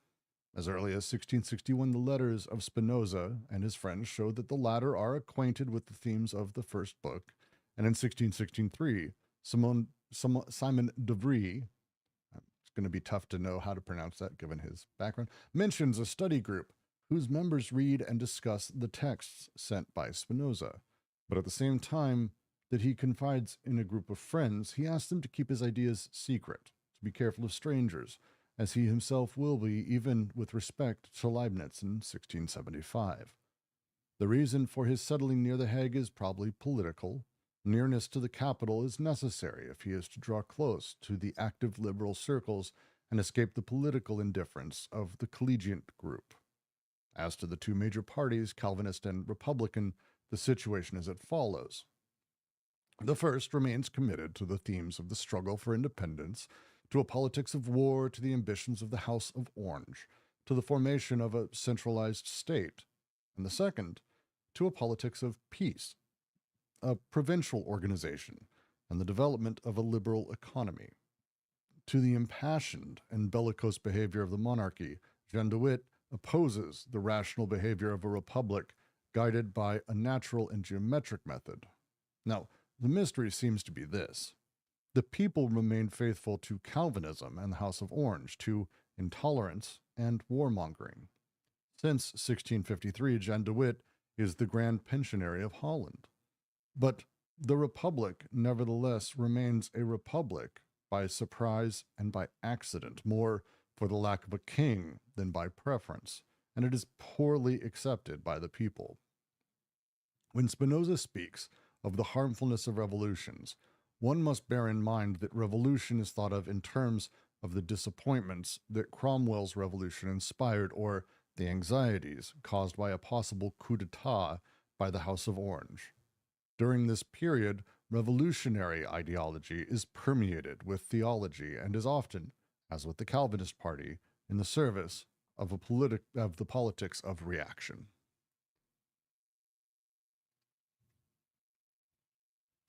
As early as 1661, the letters of Spinoza and his friends show that the latter are acquainted with the themes of the first book, and in 1663, Simon de Vries, it's going to be tough to know how to pronounce that given his background, mentions a study group whose members read and discuss the texts sent by Spinoza. But at the same time that he confides in a group of friends, he asks them to keep his ideas secret, to be careful of strangers, as he himself will be even with respect to Leibniz in 1675. The reason for his settling near The Hague is probably political. Nearness to the capital is necessary if he is to draw close to the active liberal circles and escape the political indifference of the collegiate group. As to the two major parties, Calvinist and Republican, the situation is as follows. The first remains committed to the themes of the struggle for independence, to a politics of war, to the ambitions of the House of Orange, to the formation of a centralized state, and the second, to a politics of peace, a provincial organization, and the development of a liberal economy. To the impassioned and bellicose behavior of the monarchy, Jean de Witt opposes the rational behavior of a republic guided by a natural and geometric method. Now, the mystery seems to be this. The people remain faithful to Calvinism and the House of Orange, to intolerance and warmongering. Since 1653, Jean de Witt is the Grand Pensionary of Holland. But the Republic, nevertheless, remains a republic by surprise and by accident, more for the lack of a king than by preference, and it is poorly accepted by the people. When Spinoza speaks of the harmfulness of revolutions, one must bear in mind that revolution is thought of in terms of the disappointments that Cromwell's revolution inspired or the anxieties caused by a possible coup d'etat by the House of Orange. During this period, revolutionary ideology is permeated with theology and is often, as with the Calvinist party, in the service of the politics of reaction.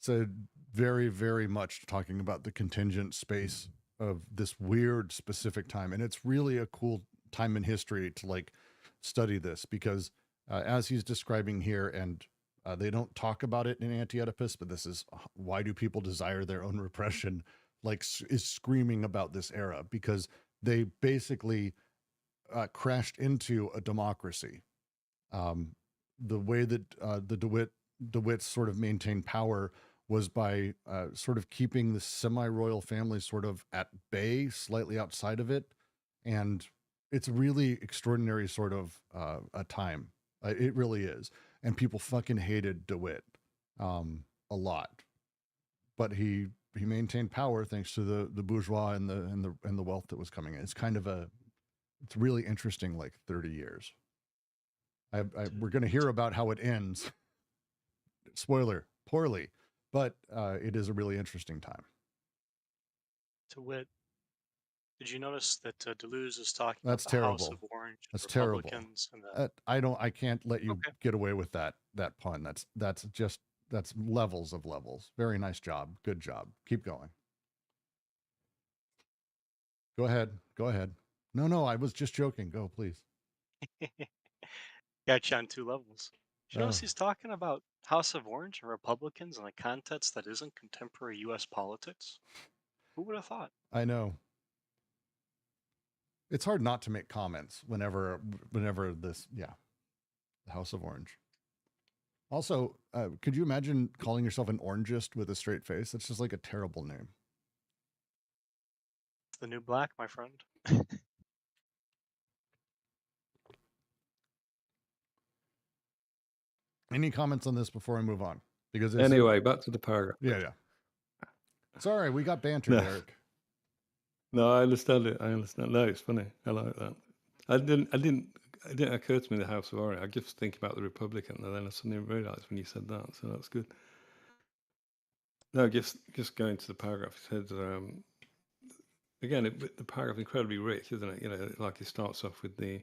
So very, very much talking about the contingent space of this weird specific time. And it's really a cool time in history to like study this because as he's describing here, and they don't talk about it in Anti-Oedipus, but this is why do people desire their own repression, like is screaming about this era because they basically crashed into a democracy. The way that the DeWitts sort of maintained power was by sort of keeping the semi-royal family sort of at bay, slightly outside of it. And it's a really extraordinary sort of a time. It really is. And people fucking hated DeWitt a lot. But he maintained power thanks to the bourgeois and the wealth that was coming in. It's kind of it's really interesting, like 30 years. We're going to hear about how it ends spoiler, poorly, but it is a really interesting time. To wit, did you notice that Deleuze is talking That's about the House terrible. of Orange, That's terrible. Republicans, and the I can't let you okay? get away with that pun. That's levels of levels. Very nice job. Good job. Keep going. Go ahead. No, I was just joking. Go, please. Got you on two levels. Did you notice Oh, he's talking about House of Orange and Republicans in a context that isn't contemporary U.S. politics? Who would have thought? I know. It's hard not to make comments whenever this, yeah, the House of Orange. Also, could you imagine calling yourself an orangist with a straight face? That's just like a terrible name. It's the new black, my friend. Any comments on this before I move on? Because Anyway, back to the paragraph. yeah. Sorry, we got banter, No. Derek. No, I understand it. I understand. No, it's funny. I like that. It didn't occur to me the House of Orange. I just think about the Republican, and then I suddenly realised when you said that. So that's good. No, just going to the paragraph. It said again, the paragraph is incredibly rich, isn't it? You know, like it starts off with the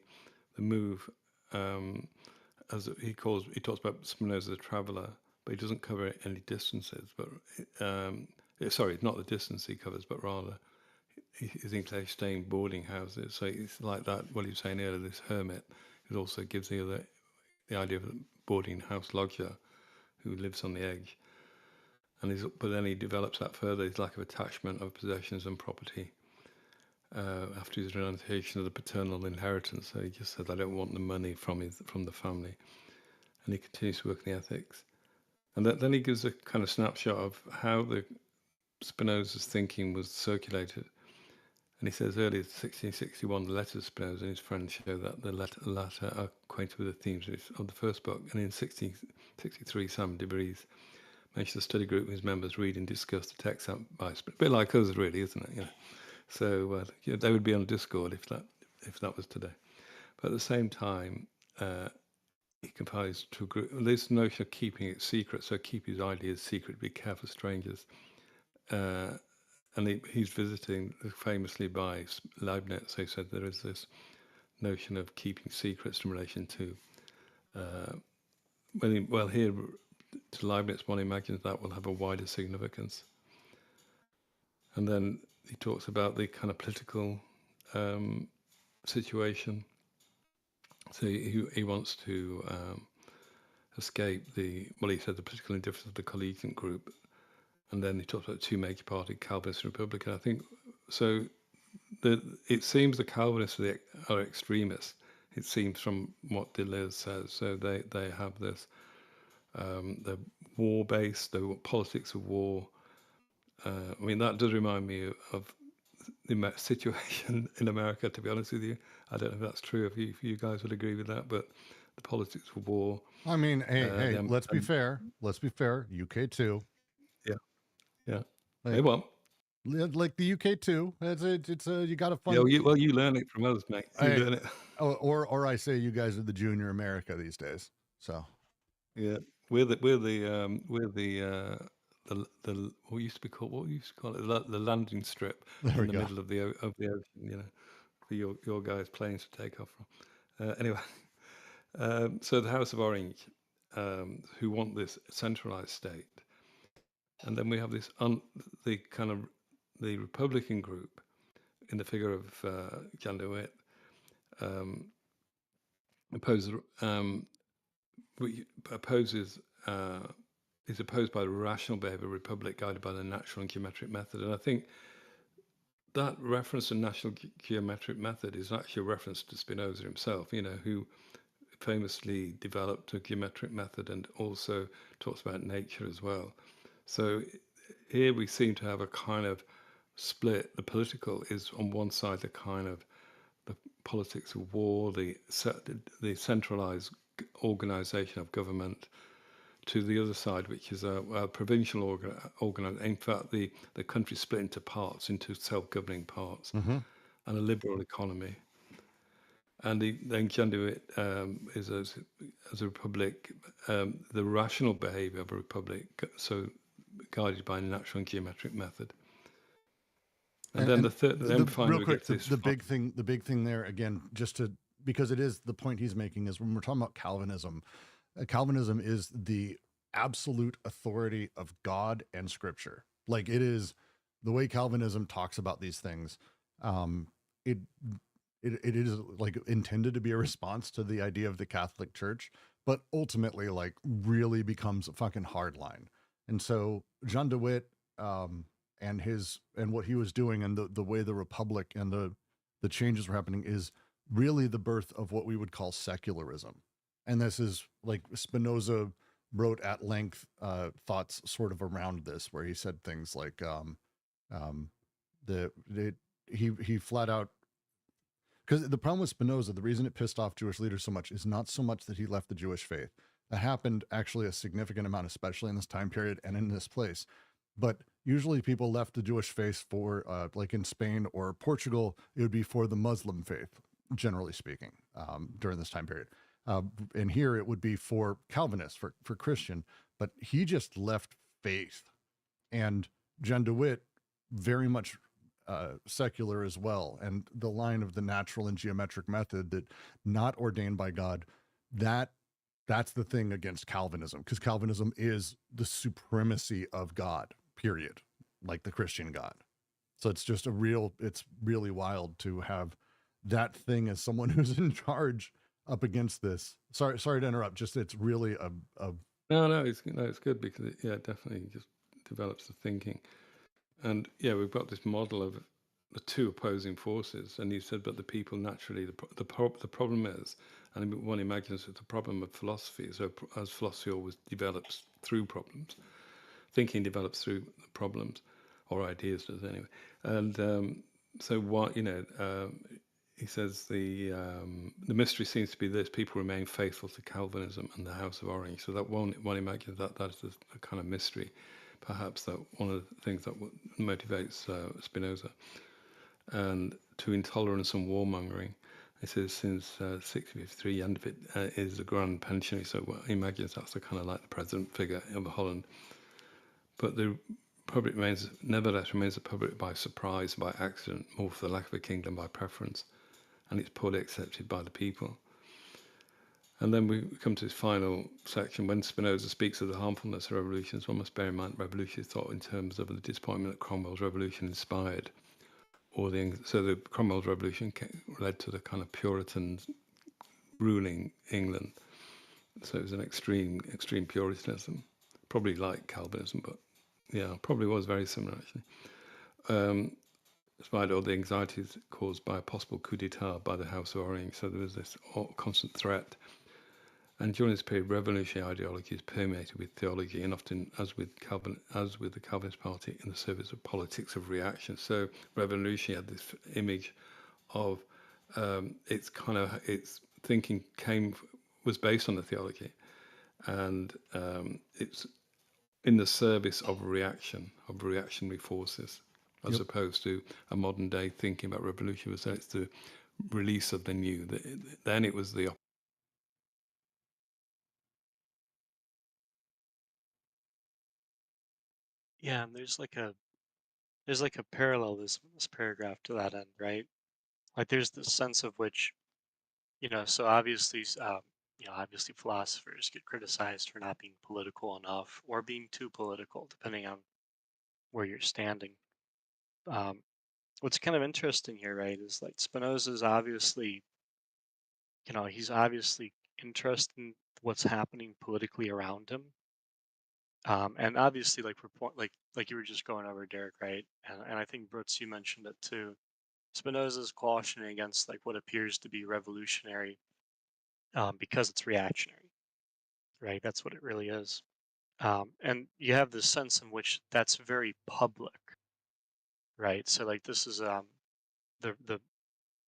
move, as he talks about Spinoza the traveller, but he doesn't cover any distances. But sorry, not the distance he covers, but rather he thinks they stay in boarding houses. So it's like that. What he was saying earlier, this hermit, it also gives the idea of a boarding house lodger who lives on the edge. But then he develops that further. His lack of attachment of possessions and property after his renunciation of the paternal inheritance. So he just said, "I don't want the money from the family," and he continues to work in the ethics. And then he gives a kind of snapshot of how the Spinoza's thinking was circulated. And he says earlier, 1661, the letters of Spinoza and his friends show that the latter are acquainted with the themes of the first book. And in 1663, Sam de Vries mentions a study group whose members read and discuss the text by Spinoza. A bit like us, really, isn't it? You know? So they would be on Discord if that was today. But at the same time, he compiles to a group this notion of keeping it secret. So keep his ideas secret, be careful of strangers. And he's visiting famously by Leibniz. So he said there is this notion of keeping secrets in relation to. Here to Leibniz, one imagines that will have a wider significance. And then he talks about the kind of political situation. So he wants to escape he said the political indifference of the collegiate group. And then he talks about two major parties, Calvinist and Republican. I think so. It seems the Calvinists are extremists. It seems from what Deleuze says. So they have this they're war-based. They want politics of war. I mean, that does remind me of the situation in America. To be honest with you, I don't know if that's true. If you guys would agree with that, but the politics of war. I mean, hey, let's be fair. Let's be fair. UK too. Yeah. Like, Hey, well, like the UK too. It's you got to fund. Yeah, you learn it from us, mate. You learn it. Or I say you guys are the junior America these days. So Yeah, we're the what used to call it the landing strip in the middle of the ocean. You know, for your guys' planes to take off from. Anyway, so the House of Orange, who want this centralized state, and then we have this the Republican group in the figure of Gilles Deleuze, is opposed by the rational behavior republic guided by the natural and geometric method. And I think that reference to national geometric method is actually a reference to Spinoza himself, you know, who famously developed a geometric method and also talks about nature as well. So here we seem to have a kind of split. The political is on one side the kind of the politics of war, the centralized organization of government, to the other side, which is a provincial organization. In fact, the country split into parts, into self-governing parts, and a liberal economy. And then John DeWitt is as a republic, the rational behavior of a republic, so guided by a natural and geometric method. And then then finally real we quick, get to this. the big thing there again, because it is the point he's making is when we're talking about Calvinism, Calvinism is the absolute authority of God and Scripture. Like it is the way Calvinism talks about these things. It is like intended to be a response to the idea of the Catholic Church, but ultimately like really becomes a fucking hard line. And so Jean DeWitt, and what he was doing and the way the Republic and the changes were happening is really the birth of what we would call secularism. And this is like Spinoza wrote at length thoughts sort of around this, where he said things like he flat out, because the problem with Spinoza, the reason it pissed off Jewish leaders so much is not so much that he left the Jewish faith. That happened actually a significant amount, especially in this time period and in this place. But usually people left the Jewish faith for, like in Spain or Portugal, it would be for the Muslim faith, generally speaking, during this time period. And here it would be for Calvinists, for Christian. But he just left faith. And Jean DeWitt, very much secular as well. And the line of the natural and geometric method, that not ordained by God, that's the thing against Calvinism, because Calvinism is the supremacy of God, period, like the Christian God. So it's just it's really wild to have that thing as someone who's in charge up against this. Sorry to interrupt. Just it's really a No, it's good because it definitely just develops the thinking. And yeah, we've got this model of the two opposing forces, and you said, but the people naturally, the problem is, and one imagines that the problem of philosophy is, as philosophy always develops through problems, thinking develops through problems, or ideas does anyway. And so what, he says the mystery seems to be this: people remain faithful to Calvinism and the House of Orange. So that one imagines that is the kind of mystery, perhaps, that one of the things that motivates Spinoza. And to intolerance and warmongering. It says since 1653, end of it is a grand pensionary. So he imagines that's the kind of like the president figure of Holland. But the public nevertheless remains a public by surprise, by accident, more for the lack of a kingdom by preference, and it's poorly accepted by the people. And then we come to this final section. When Spinoza speaks of the harmfulness of revolutions, one must bear in mind revolution is thought in terms of the disappointment that Cromwell's revolution inspired. So the Cromwell's revolution led to the kind of Puritans ruling England. So it was an extreme Puritanism, probably like Calvinism, but yeah, probably was very similar actually. Despite all the anxieties caused by a possible coup d'etat by the House of Orange, so there was this constant threat. And during this period, revolutionary ideology is permeated with theology, and often, as with the Calvinist Party, in the service of politics of reaction. So, revolutionary had this image of its thinking was based on the theology, and it's in the service of reaction, of reactionary forces, as opposed to a modern day thinking about revolution. So it's the release of the new. Then it was the Yeah, and there's like a parallel this paragraph to that end, right? Like there's this sense of which, so obviously, obviously philosophers get criticized for not being political enough or being too political, depending on where you're standing. What's kind of interesting here, right, is like Spinoza's obviously, he's obviously interested in what's happening politically around him. And obviously, like like you were just going over, Derek, right? And I think Brooks, you mentioned it too. Spinoza's cautioning against like what appears to be revolutionary, because it's reactionary, right? That's what it really is. And you have this sense in which that's very public, right? So like this is the the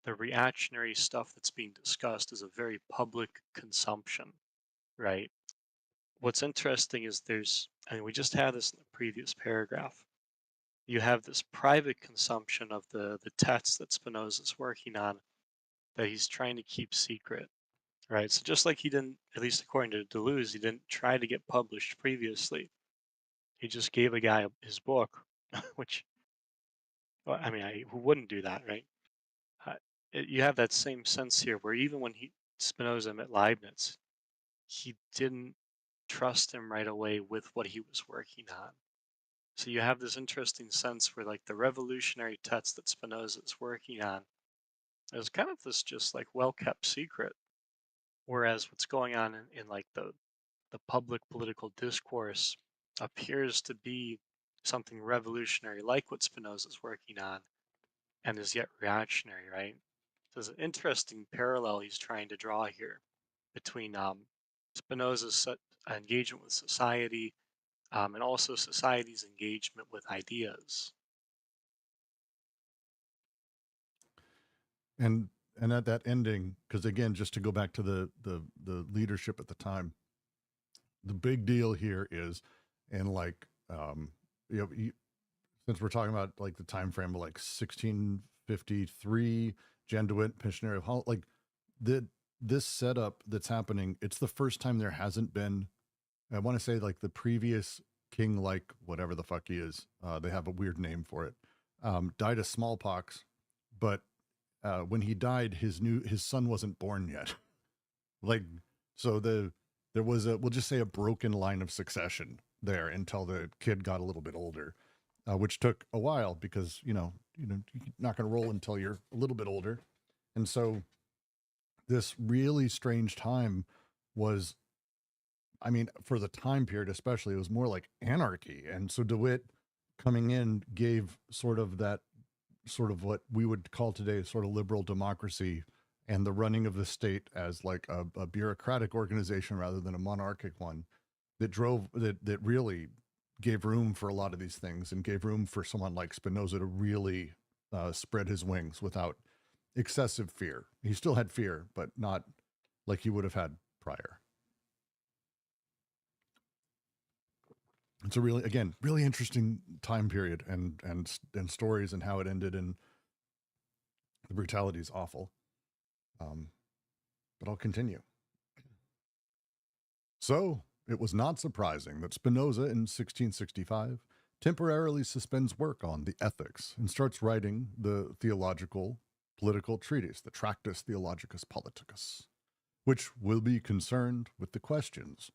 the reactionary stuff that's being discussed is a very public consumption, right? What's interesting is we just had this in the previous paragraph. You have this private consumption of the texts that Spinoza's working on, that he's trying to keep secret, right? So just like he didn't, at least according to Deleuze, he didn't try to get published previously. He just gave a guy his book, which, well, I mean, who wouldn't do that, right? Uh, you have that same sense here, where even when Spinoza met Leibniz, he didn't trust him right away with what he was working on. So you have this interesting sense where, like, the revolutionary text that Spinoza is working on is kind of this just like well-kept secret, whereas what's going on in like the public political discourse appears to be something revolutionary, like what Spinoza's working on, and is yet reactionary, right? So there's an interesting parallel he's trying to draw here between Spinoza's engagement with society, and also society's engagement with ideas. And at that ending, because again, just to go back to the leadership at the time, the big deal here is, and like since we're talking about like the time frame of like 1653, Jan de Witt, Pensionary of Holland, like this setup that's happening, it's the first time there hasn't been, I want to say like the previous king, like whatever the fuck he is, they have a weird name for it, died of smallpox, but when he died, his son wasn't born yet. Like, so there was we'll just say a broken line of succession there until the kid got a little bit older, which took a while because, you're not going to roll until you're a little bit older. And so this really strange time was, I mean, for the time period, especially, it was more like anarchy. And so DeWitt coming in gave sort of what we would call today sort of liberal democracy and the running of the state as like a bureaucratic organization rather than a monarchic one that really gave room for a lot of these things and gave room for someone like Spinoza to really spread his wings without excessive fear. He still had fear, but not like he would have had prior. It's a really interesting time period and stories and how it ended, and the brutality is awful. But I'll continue. So it was not surprising that Spinoza in 1665 temporarily suspends work on the ethics and starts writing the theological political treatise, the Tractus Theologicus Politicus, which will be concerned with the questions: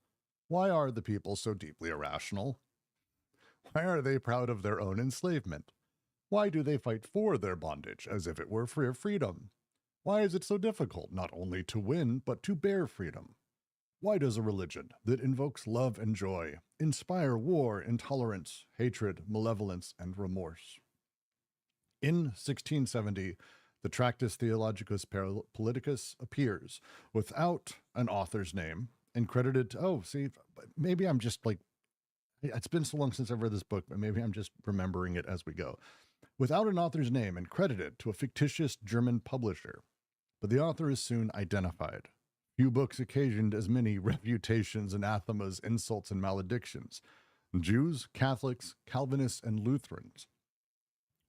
why are the people so deeply irrational? Why are they proud of their own enslavement? Why do they fight for their bondage as if it were for freedom? Why is it so difficult not only to win, but to bear freedom? Why does a religion that invokes love and joy inspire war, intolerance, hatred, malevolence, and remorse? In 1670, the Tractus Theologicus Politicus appears without an author's name and credited to, maybe I'm just like, it's been so long since I've read this book, but maybe I'm just remembering it as we go. Without an author's name and credited to a fictitious German publisher, but the author is soon identified. Few books occasioned as many refutations, anathemas, insults, and maledictions. Jews, Catholics, Calvinists, and Lutherans,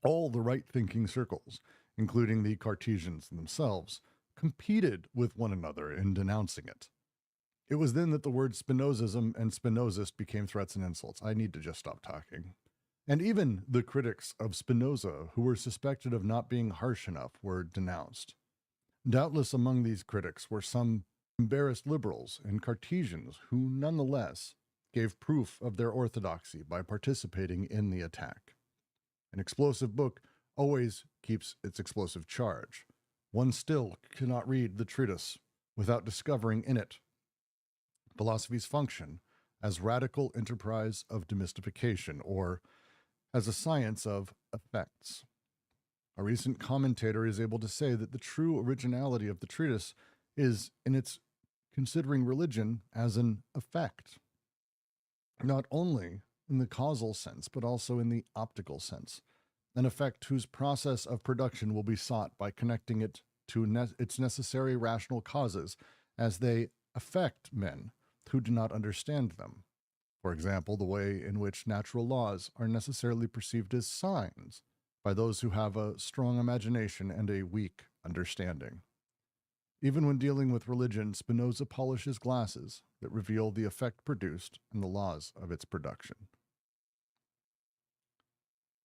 all the right-thinking circles, including the Cartesians themselves, competed with one another in denouncing it. It was then that the word Spinozism and Spinozist became threats and insults. I need to just stop talking. And even the critics of Spinoza, who were suspected of not being harsh enough, were denounced. Doubtless among these critics were some embarrassed liberals and Cartesians who nonetheless gave proof of their orthodoxy by participating in the attack. An explosive book always keeps its explosive charge. One still cannot read the treatise without discovering in it philosophy's function as radical enterprise of demystification, or as a science of effects. A recent commentator is able to say that the true originality of the treatise is in its considering religion as an effect, not only in the causal sense, but also in the optical sense, an effect whose process of production will be sought by connecting it to its necessary rational causes as they affect men who do not understand them. For example, the way in which natural laws are necessarily perceived as signs by those who have a strong imagination and a weak understanding. Even when dealing with religion, Spinoza polishes glasses that reveal the effect produced and the laws of its production.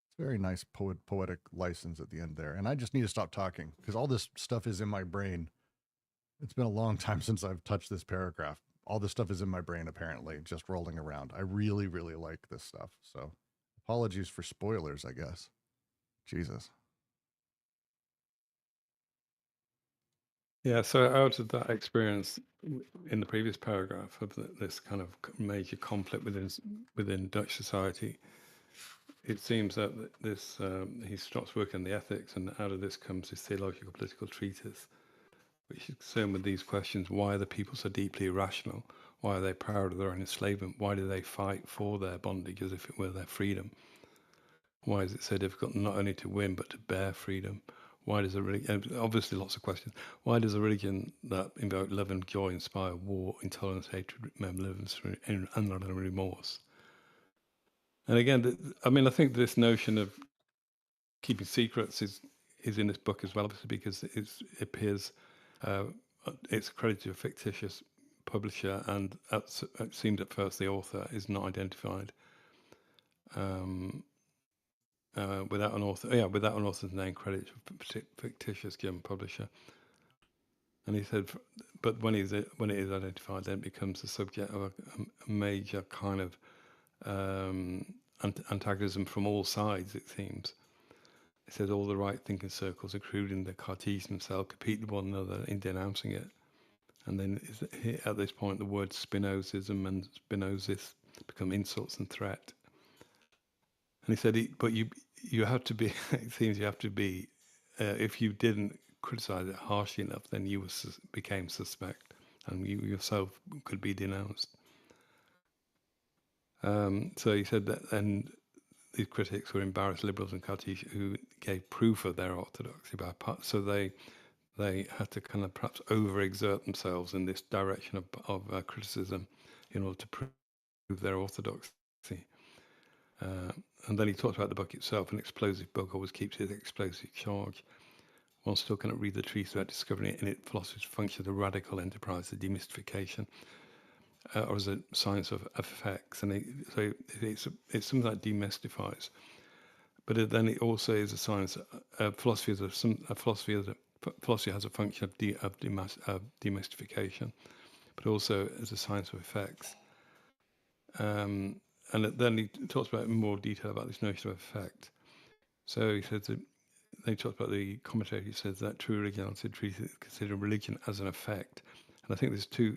It's a very nice poetic license at the end there. And I just need to stop talking because all this stuff is in my brain. It's been a long time since I've touched this paragraph. All this stuff is in my brain, apparently, just rolling around. I really, really like this stuff. So apologies for spoilers, I guess. Jesus. Yeah, so out of that experience in the previous paragraph of this kind of major conflict within Dutch society, it seems that this he stops working on the ethics, and out of this comes this theological political treatise, which is concerned with these questions: why are the people so deeply irrational? Why are they proud of their own enslavement? Why do they fight for their bondage as if it were their freedom? Why is it so difficult not only to win but to bear freedom? Why does a religion, obviously lots of questions, why does a religion that invoke love and joy inspire war, intolerance, hatred, malevolence, and remorse? And again, I mean, I think this notion of keeping secrets is in this book as well, because it appears it's credited to a fictitious publisher, and it seemed at first the author is not identified. Without an author's name, credit to fictitious German publisher. And he said, but when it is identified, then it becomes the subject of a major kind of antagonism from all sides, it seems. He said all the right-thinking circles, including the Cartesian themselves, compete with one another in denouncing it. And then at this point, the words Spinozism and Spinozist become insults and threat. And he said, but you have to be, it seems you have to be, if you didn't criticize it harshly enough, then you became suspect, and you yourself could be denounced. So he said that, and these critics were embarrassed liberals and Cartesian who gave proof of their orthodoxy so they had to kind of perhaps overexert themselves in this direction of criticism in order to prove their orthodoxy. And then he talks about the book itself. An explosive book always keeps its explosive charge. One still cannot read the treatise without discovering it in its philosophy's function as a radical enterprise, a demystification, or as a science of effects. And so it's something that demystifies. But then it also is a science. Philosophy has a function of demystification, but also as a science of effects. And then he talks about in more detail about this notion of effect. So he says that they talked about the commentator who says that true originality consider religion as an effect. And I think there's two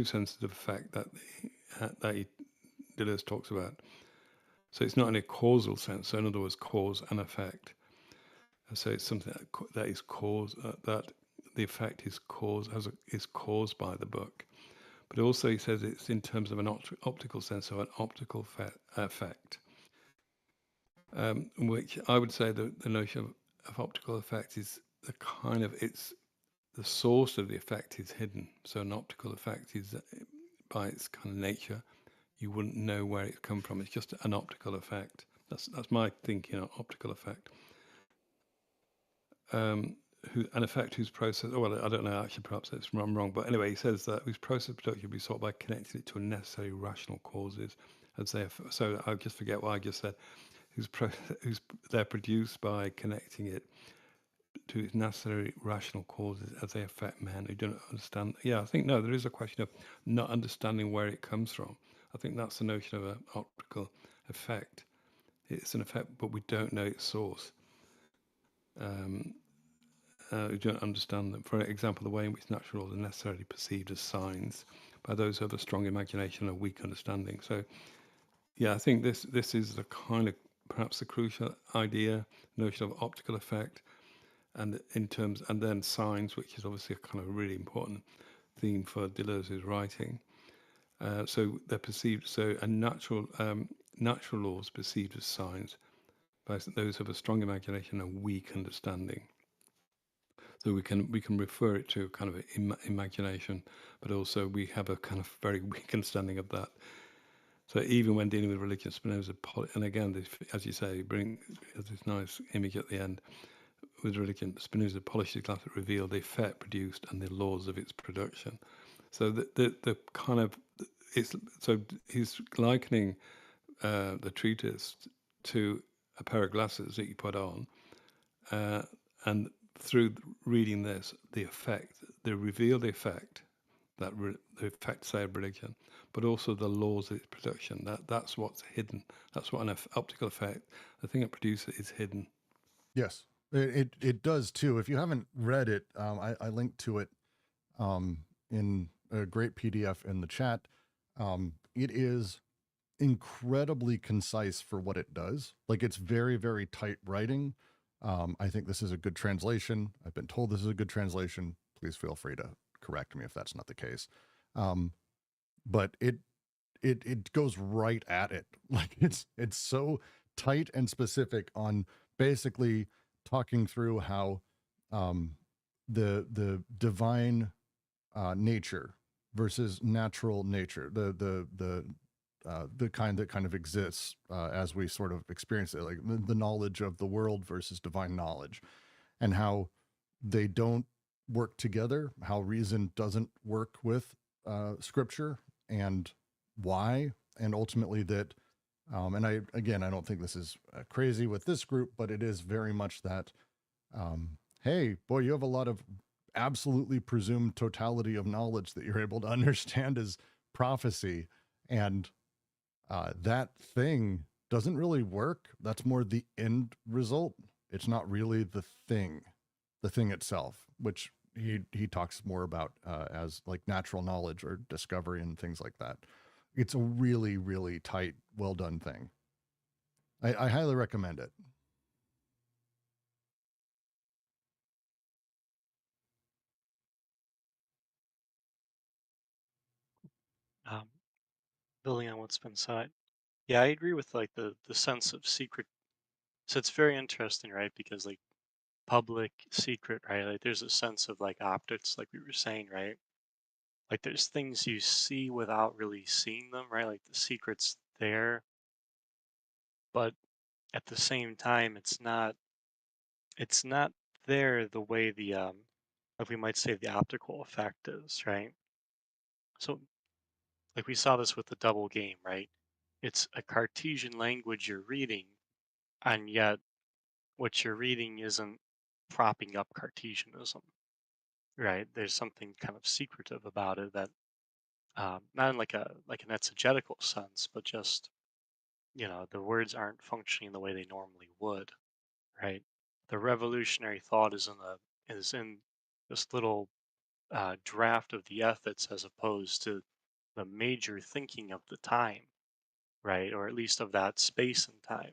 senses of effect that Deleuze talks about. So it's not in a causal sense. So in other words, cause and effect. And so it's something that is cause, that the effect is caused by the book. But also he says it's in terms of an optical sense, so an optical effect. Which I would say the notion of optical effect is the source of the effect is hidden. So an optical effect is, by its kind of nature, you wouldn't know where it's come from. It's just an optical effect. That's my thinking on optical effect. An effect whose process, well, I don't know, actually, perhaps I'm wrong, but anyway, he says that whose process of production will be sought by connecting it to necessary rational causes, so I'll just forget what I just said, they're produced by connecting it to its necessary rational causes as they affect men who don't understand. Yeah, I think, no, there is a question of not understanding where it comes from. I think that's the notion of an optical effect. It's an effect, but we don't know its source. We don't understand them. For example, the way in which natural laws are necessarily perceived as signs by those who have a strong imagination and a weak understanding. So, yeah, I think this is the kind of perhaps the crucial idea, notion of optical effect, and then signs, which is obviously a kind of really important theme for Deleuze's writing. So they're perceived. So natural laws perceived as signs by those who have a strong imagination and a weak understanding. So we can refer it to kind of imagination, but also we have a kind of very weak understanding of that. So even when dealing with religion, Spinoza, and again, as you say, has this nice image at the end, with religion, Spinoza polished the glass to reveal the effect produced and the laws of its production. So the kind of it's so he's likening the treatise to a pair of glasses that you put on, and through reading this, the revealed effect, the effect, say, of religion, but also the laws of its production. That's what's hidden. That's what an optical effect, the thing it produces, is hidden. Yes, it does too. If you haven't read it, I linked to it in a great PDF in the chat. It is incredibly concise for what it does. Like, it's very, very tight writing. I think this is a good translation. I've been told this is a good translation. Please feel free to correct me if that's not the case. But it goes right at it. Like, it's so tight and specific on basically talking through how the divine nature versus natural nature, the kind that kind of exists as we sort of experience it, like the knowledge of the world versus divine knowledge, and how they don't work together, how reason doesn't work with scripture, and why, and ultimately that, and I don't think this is crazy with this group, but it is very much that, hey, boy, you have a lot of absolutely presumed totality of knowledge that you're able to understand as prophecy, and that thing doesn't really work. That's more the end result. It's not really the thing itself, which he talks more about as like natural knowledge or discovery and things like that. It's a really, really tight, well done thing. I highly recommend it. Building on what's been said, yeah, I agree with like the sense of secret. So it's very interesting, right? Because like public, secret, right? Like there's a sense of like optics, like we were saying, right? Like there's things you see without really seeing them, right? Like the secret's there, but at the same time, it's not there the way the like we might say the optical effect is, right? So like we saw this with the double game, right? It's a Cartesian language you're reading, and yet what you're reading isn't propping up Cartesianism, right? There's something kind of secretive about it that, not in like an exegetical sense, but just the words aren't functioning the way they normally would, right? The revolutionary thought is in this little draft of the ethics as opposed to the major thinking of the time, right? Or at least of that space and time.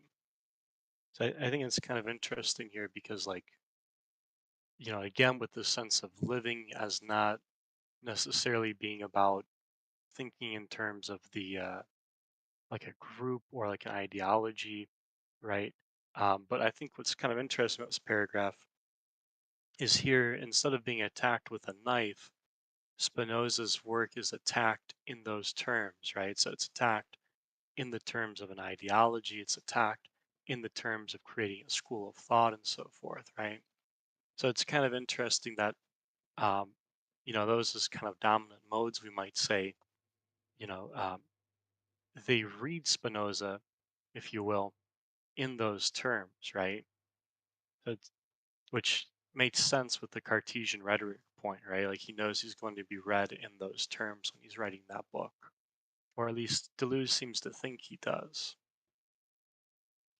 So I think it's kind of interesting here because, like, again, with the sense of living as not necessarily being about thinking in terms of the like a group or like an ideology, right? But I think what's kind of interesting about this paragraph is here, instead of being attacked with a knife, Spinoza's work is attacked in those terms, right? So it's attacked in the terms of an ideology, it's attacked in the terms of creating a school of thought and so forth, right? So it's kind of interesting that, um, those as kind of dominant modes, we might say, you know, um, they read Spinoza, if you will, in those terms, right? So which makes sense with the Cartesian rhetoric point, right? Like he knows he's going to be read in those terms when he's writing that book, or at least Deleuze seems to think he does.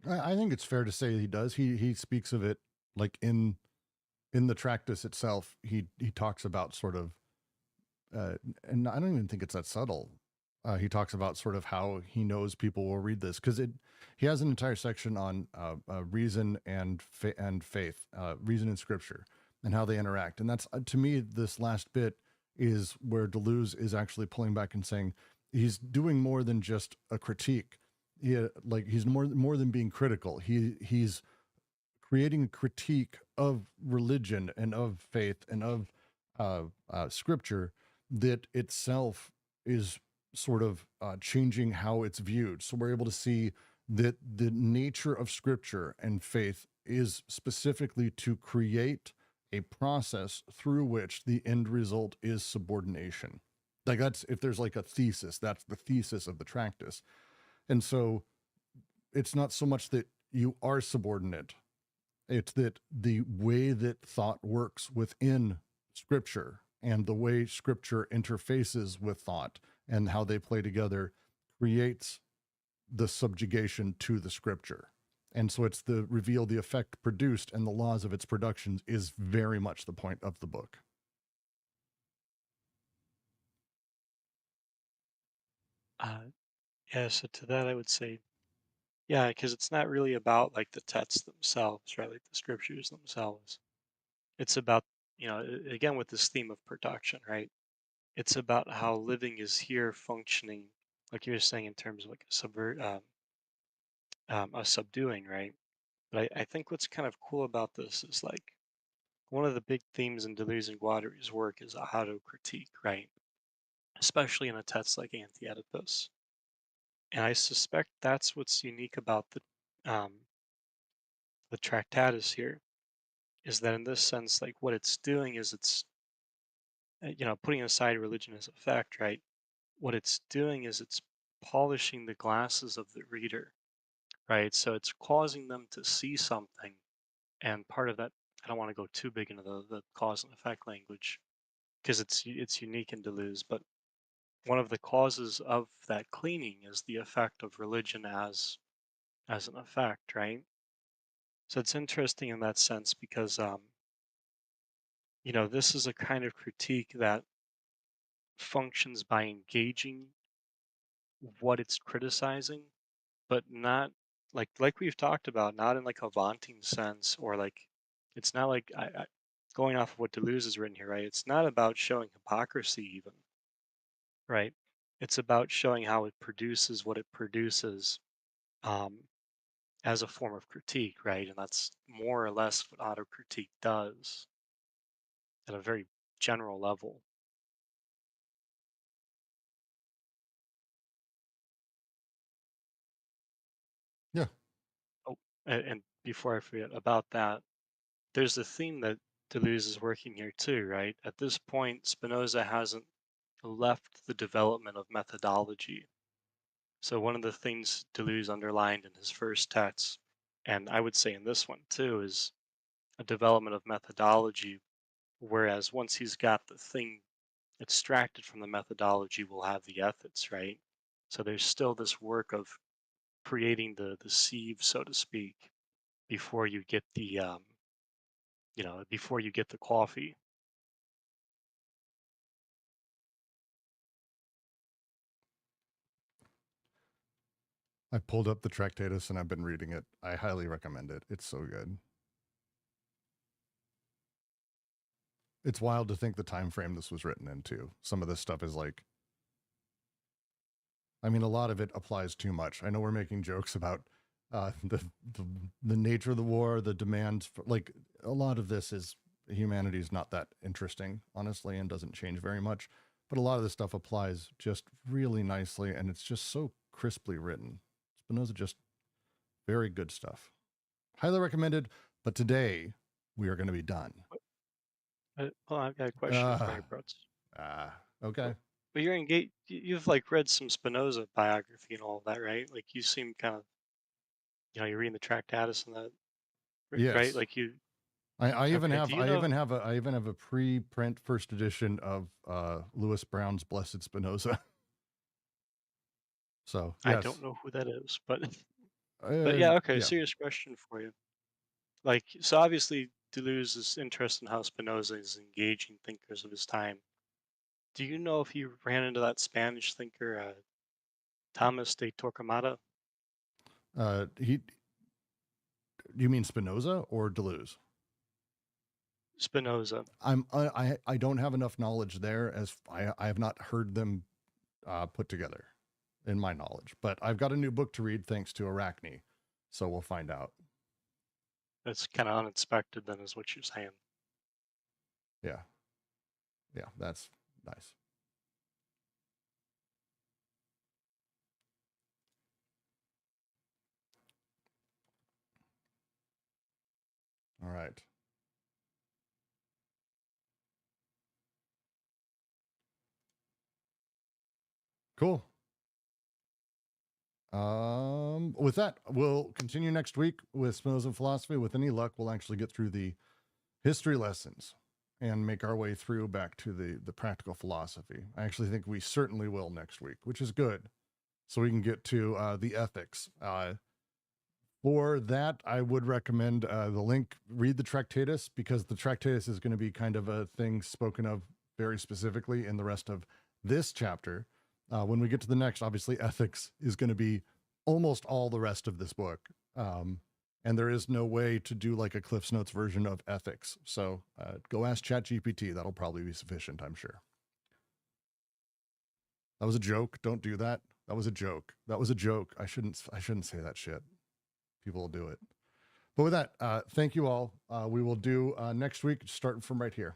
I think it's fair to say he does. He speaks of it like in the tractus itself. He talks about sort of, and I don't even think it's that subtle. He talks about sort of how he knows people will read this because he has an entire section on reason and faith, reason and scripture, and how they interact. And that's to me, this last bit is where Deleuze is actually pulling back and saying he's doing more than just a critique. He's more than being critical. He's creating a critique of religion and of faith and of scripture that itself is sort of changing how it's viewed. So we're able to see that the nature of scripture and faith is specifically to create a process through which the end result is subordination. Like that's, if there's like a thesis, that's the thesis of the Tractus. And so it's not so much that you are subordinate, it's that the way that thought works within scripture and the way scripture interfaces with thought and how they play together creates the subjugation to the scripture. And so it's the reveal, the effect produced, and the laws of its productions is very much the point of the book. Yeah, so to that I would say, yeah, because it's not really about like the texts themselves, right? Like the scriptures themselves. It's about, again with this theme of production, right? It's about how living is here functioning, like you were saying, in terms of like a subduing, right? But I think what's kind of cool about this is like one of the big themes in Deleuze and Guattari's work is auto-critique, right? Especially in a text like Anti-Oedipus. And I suspect that's what's unique about the Tractatus here, is that in this sense, like what it's doing is it's, putting aside religion as a fact, right? What it's doing is it's polishing the glasses of the reader, right? So it's causing them to see something. And part of that, I don't want to go too big into the cause and effect language because it's unique in Deleuze, but one of the causes of that cleaning is the effect of religion as an effect, right? So it's interesting in that sense because this is a kind of critique that functions by engaging what it's criticizing, but not like we've talked about, not in like a vaunting sense, or like it's not like going off of what Deleuze has written here, right? It's not about showing hypocrisy even, right? It's about showing how it produces what it produces um, as a form of critique, right? And that's more or less what auto-critique does at a very general level. Yeah. Oh, and before I forget about that, there's a theme that Deleuze is working here too, right? At this point, Spinoza hasn't left the development of methodology. So one of the things Deleuze underlined in his first text, and I would say in this one too, is a development of methodology, whereas once he's got the thing extracted from the methodology, we'll have the ethics, right? So there's still this work of creating the sieve, so to speak, before you get before you get the coffee. I pulled up the Tractatus and I've been reading it. I highly recommend it. It's so good. It's wild to think the time frame this was written into. Some of this stuff is like, I mean, a lot of it applies too much. I know we're making jokes about the nature of the war, the demands for, like, a lot of this is, humanity is not that interesting, honestly, and doesn't change very much. But a lot of this stuff applies just really nicely, and it's just so crisply written. Spinoza, just very good stuff. Highly recommended. But today we are going to be done. Well, I've got a question for you, Brooks. Okay. But you're engaged. You've like read some Spinoza biography and all of that, right? Like you seem kind of, you're reading the Tractatus and that, Yes. right? Like you. I even Okay, have do you I know? even have a pre-print first edition of Lewis Brown's Blessed Spinoza. So I yes. don't know who that is, but yeah, okay. Serious question for you. Like, so obviously Deleuze is interested in how Spinoza is engaging thinkers of his time. Do you know if he ran into that Spanish thinker, Thomas de Torquemada? You mean Spinoza or Deleuze? Spinoza. I don't have enough knowledge there, as I have not heard them put together in my knowledge. But I've got a new book to read thanks to Arachne, so we'll find out. That's kind of unexpected, then, is what you're saying. Yeah, that's nice. All right. Cool. With that, we'll continue next week with Spinoza philosophy. With any luck, we'll actually get through the history lessons and make our way through back to the practical philosophy. I actually think we certainly will next week, which is good. So we can get to the ethics. For that, I would recommend the link, read the Tractatus, because the Tractatus is going to be kind of a thing spoken of very specifically in the rest of this chapter. When we get to the next, obviously, ethics is going to be almost all the rest of this book. And there is no way to do like a Cliff's Notes version of ethics. So go ask ChatGPT. That'll probably be sufficient, I'm sure. That was a joke. Don't do that. That was a joke. That was a joke. I shouldn't say that shit. People will do it. But with that, thank you all. We will do next week, starting from right here.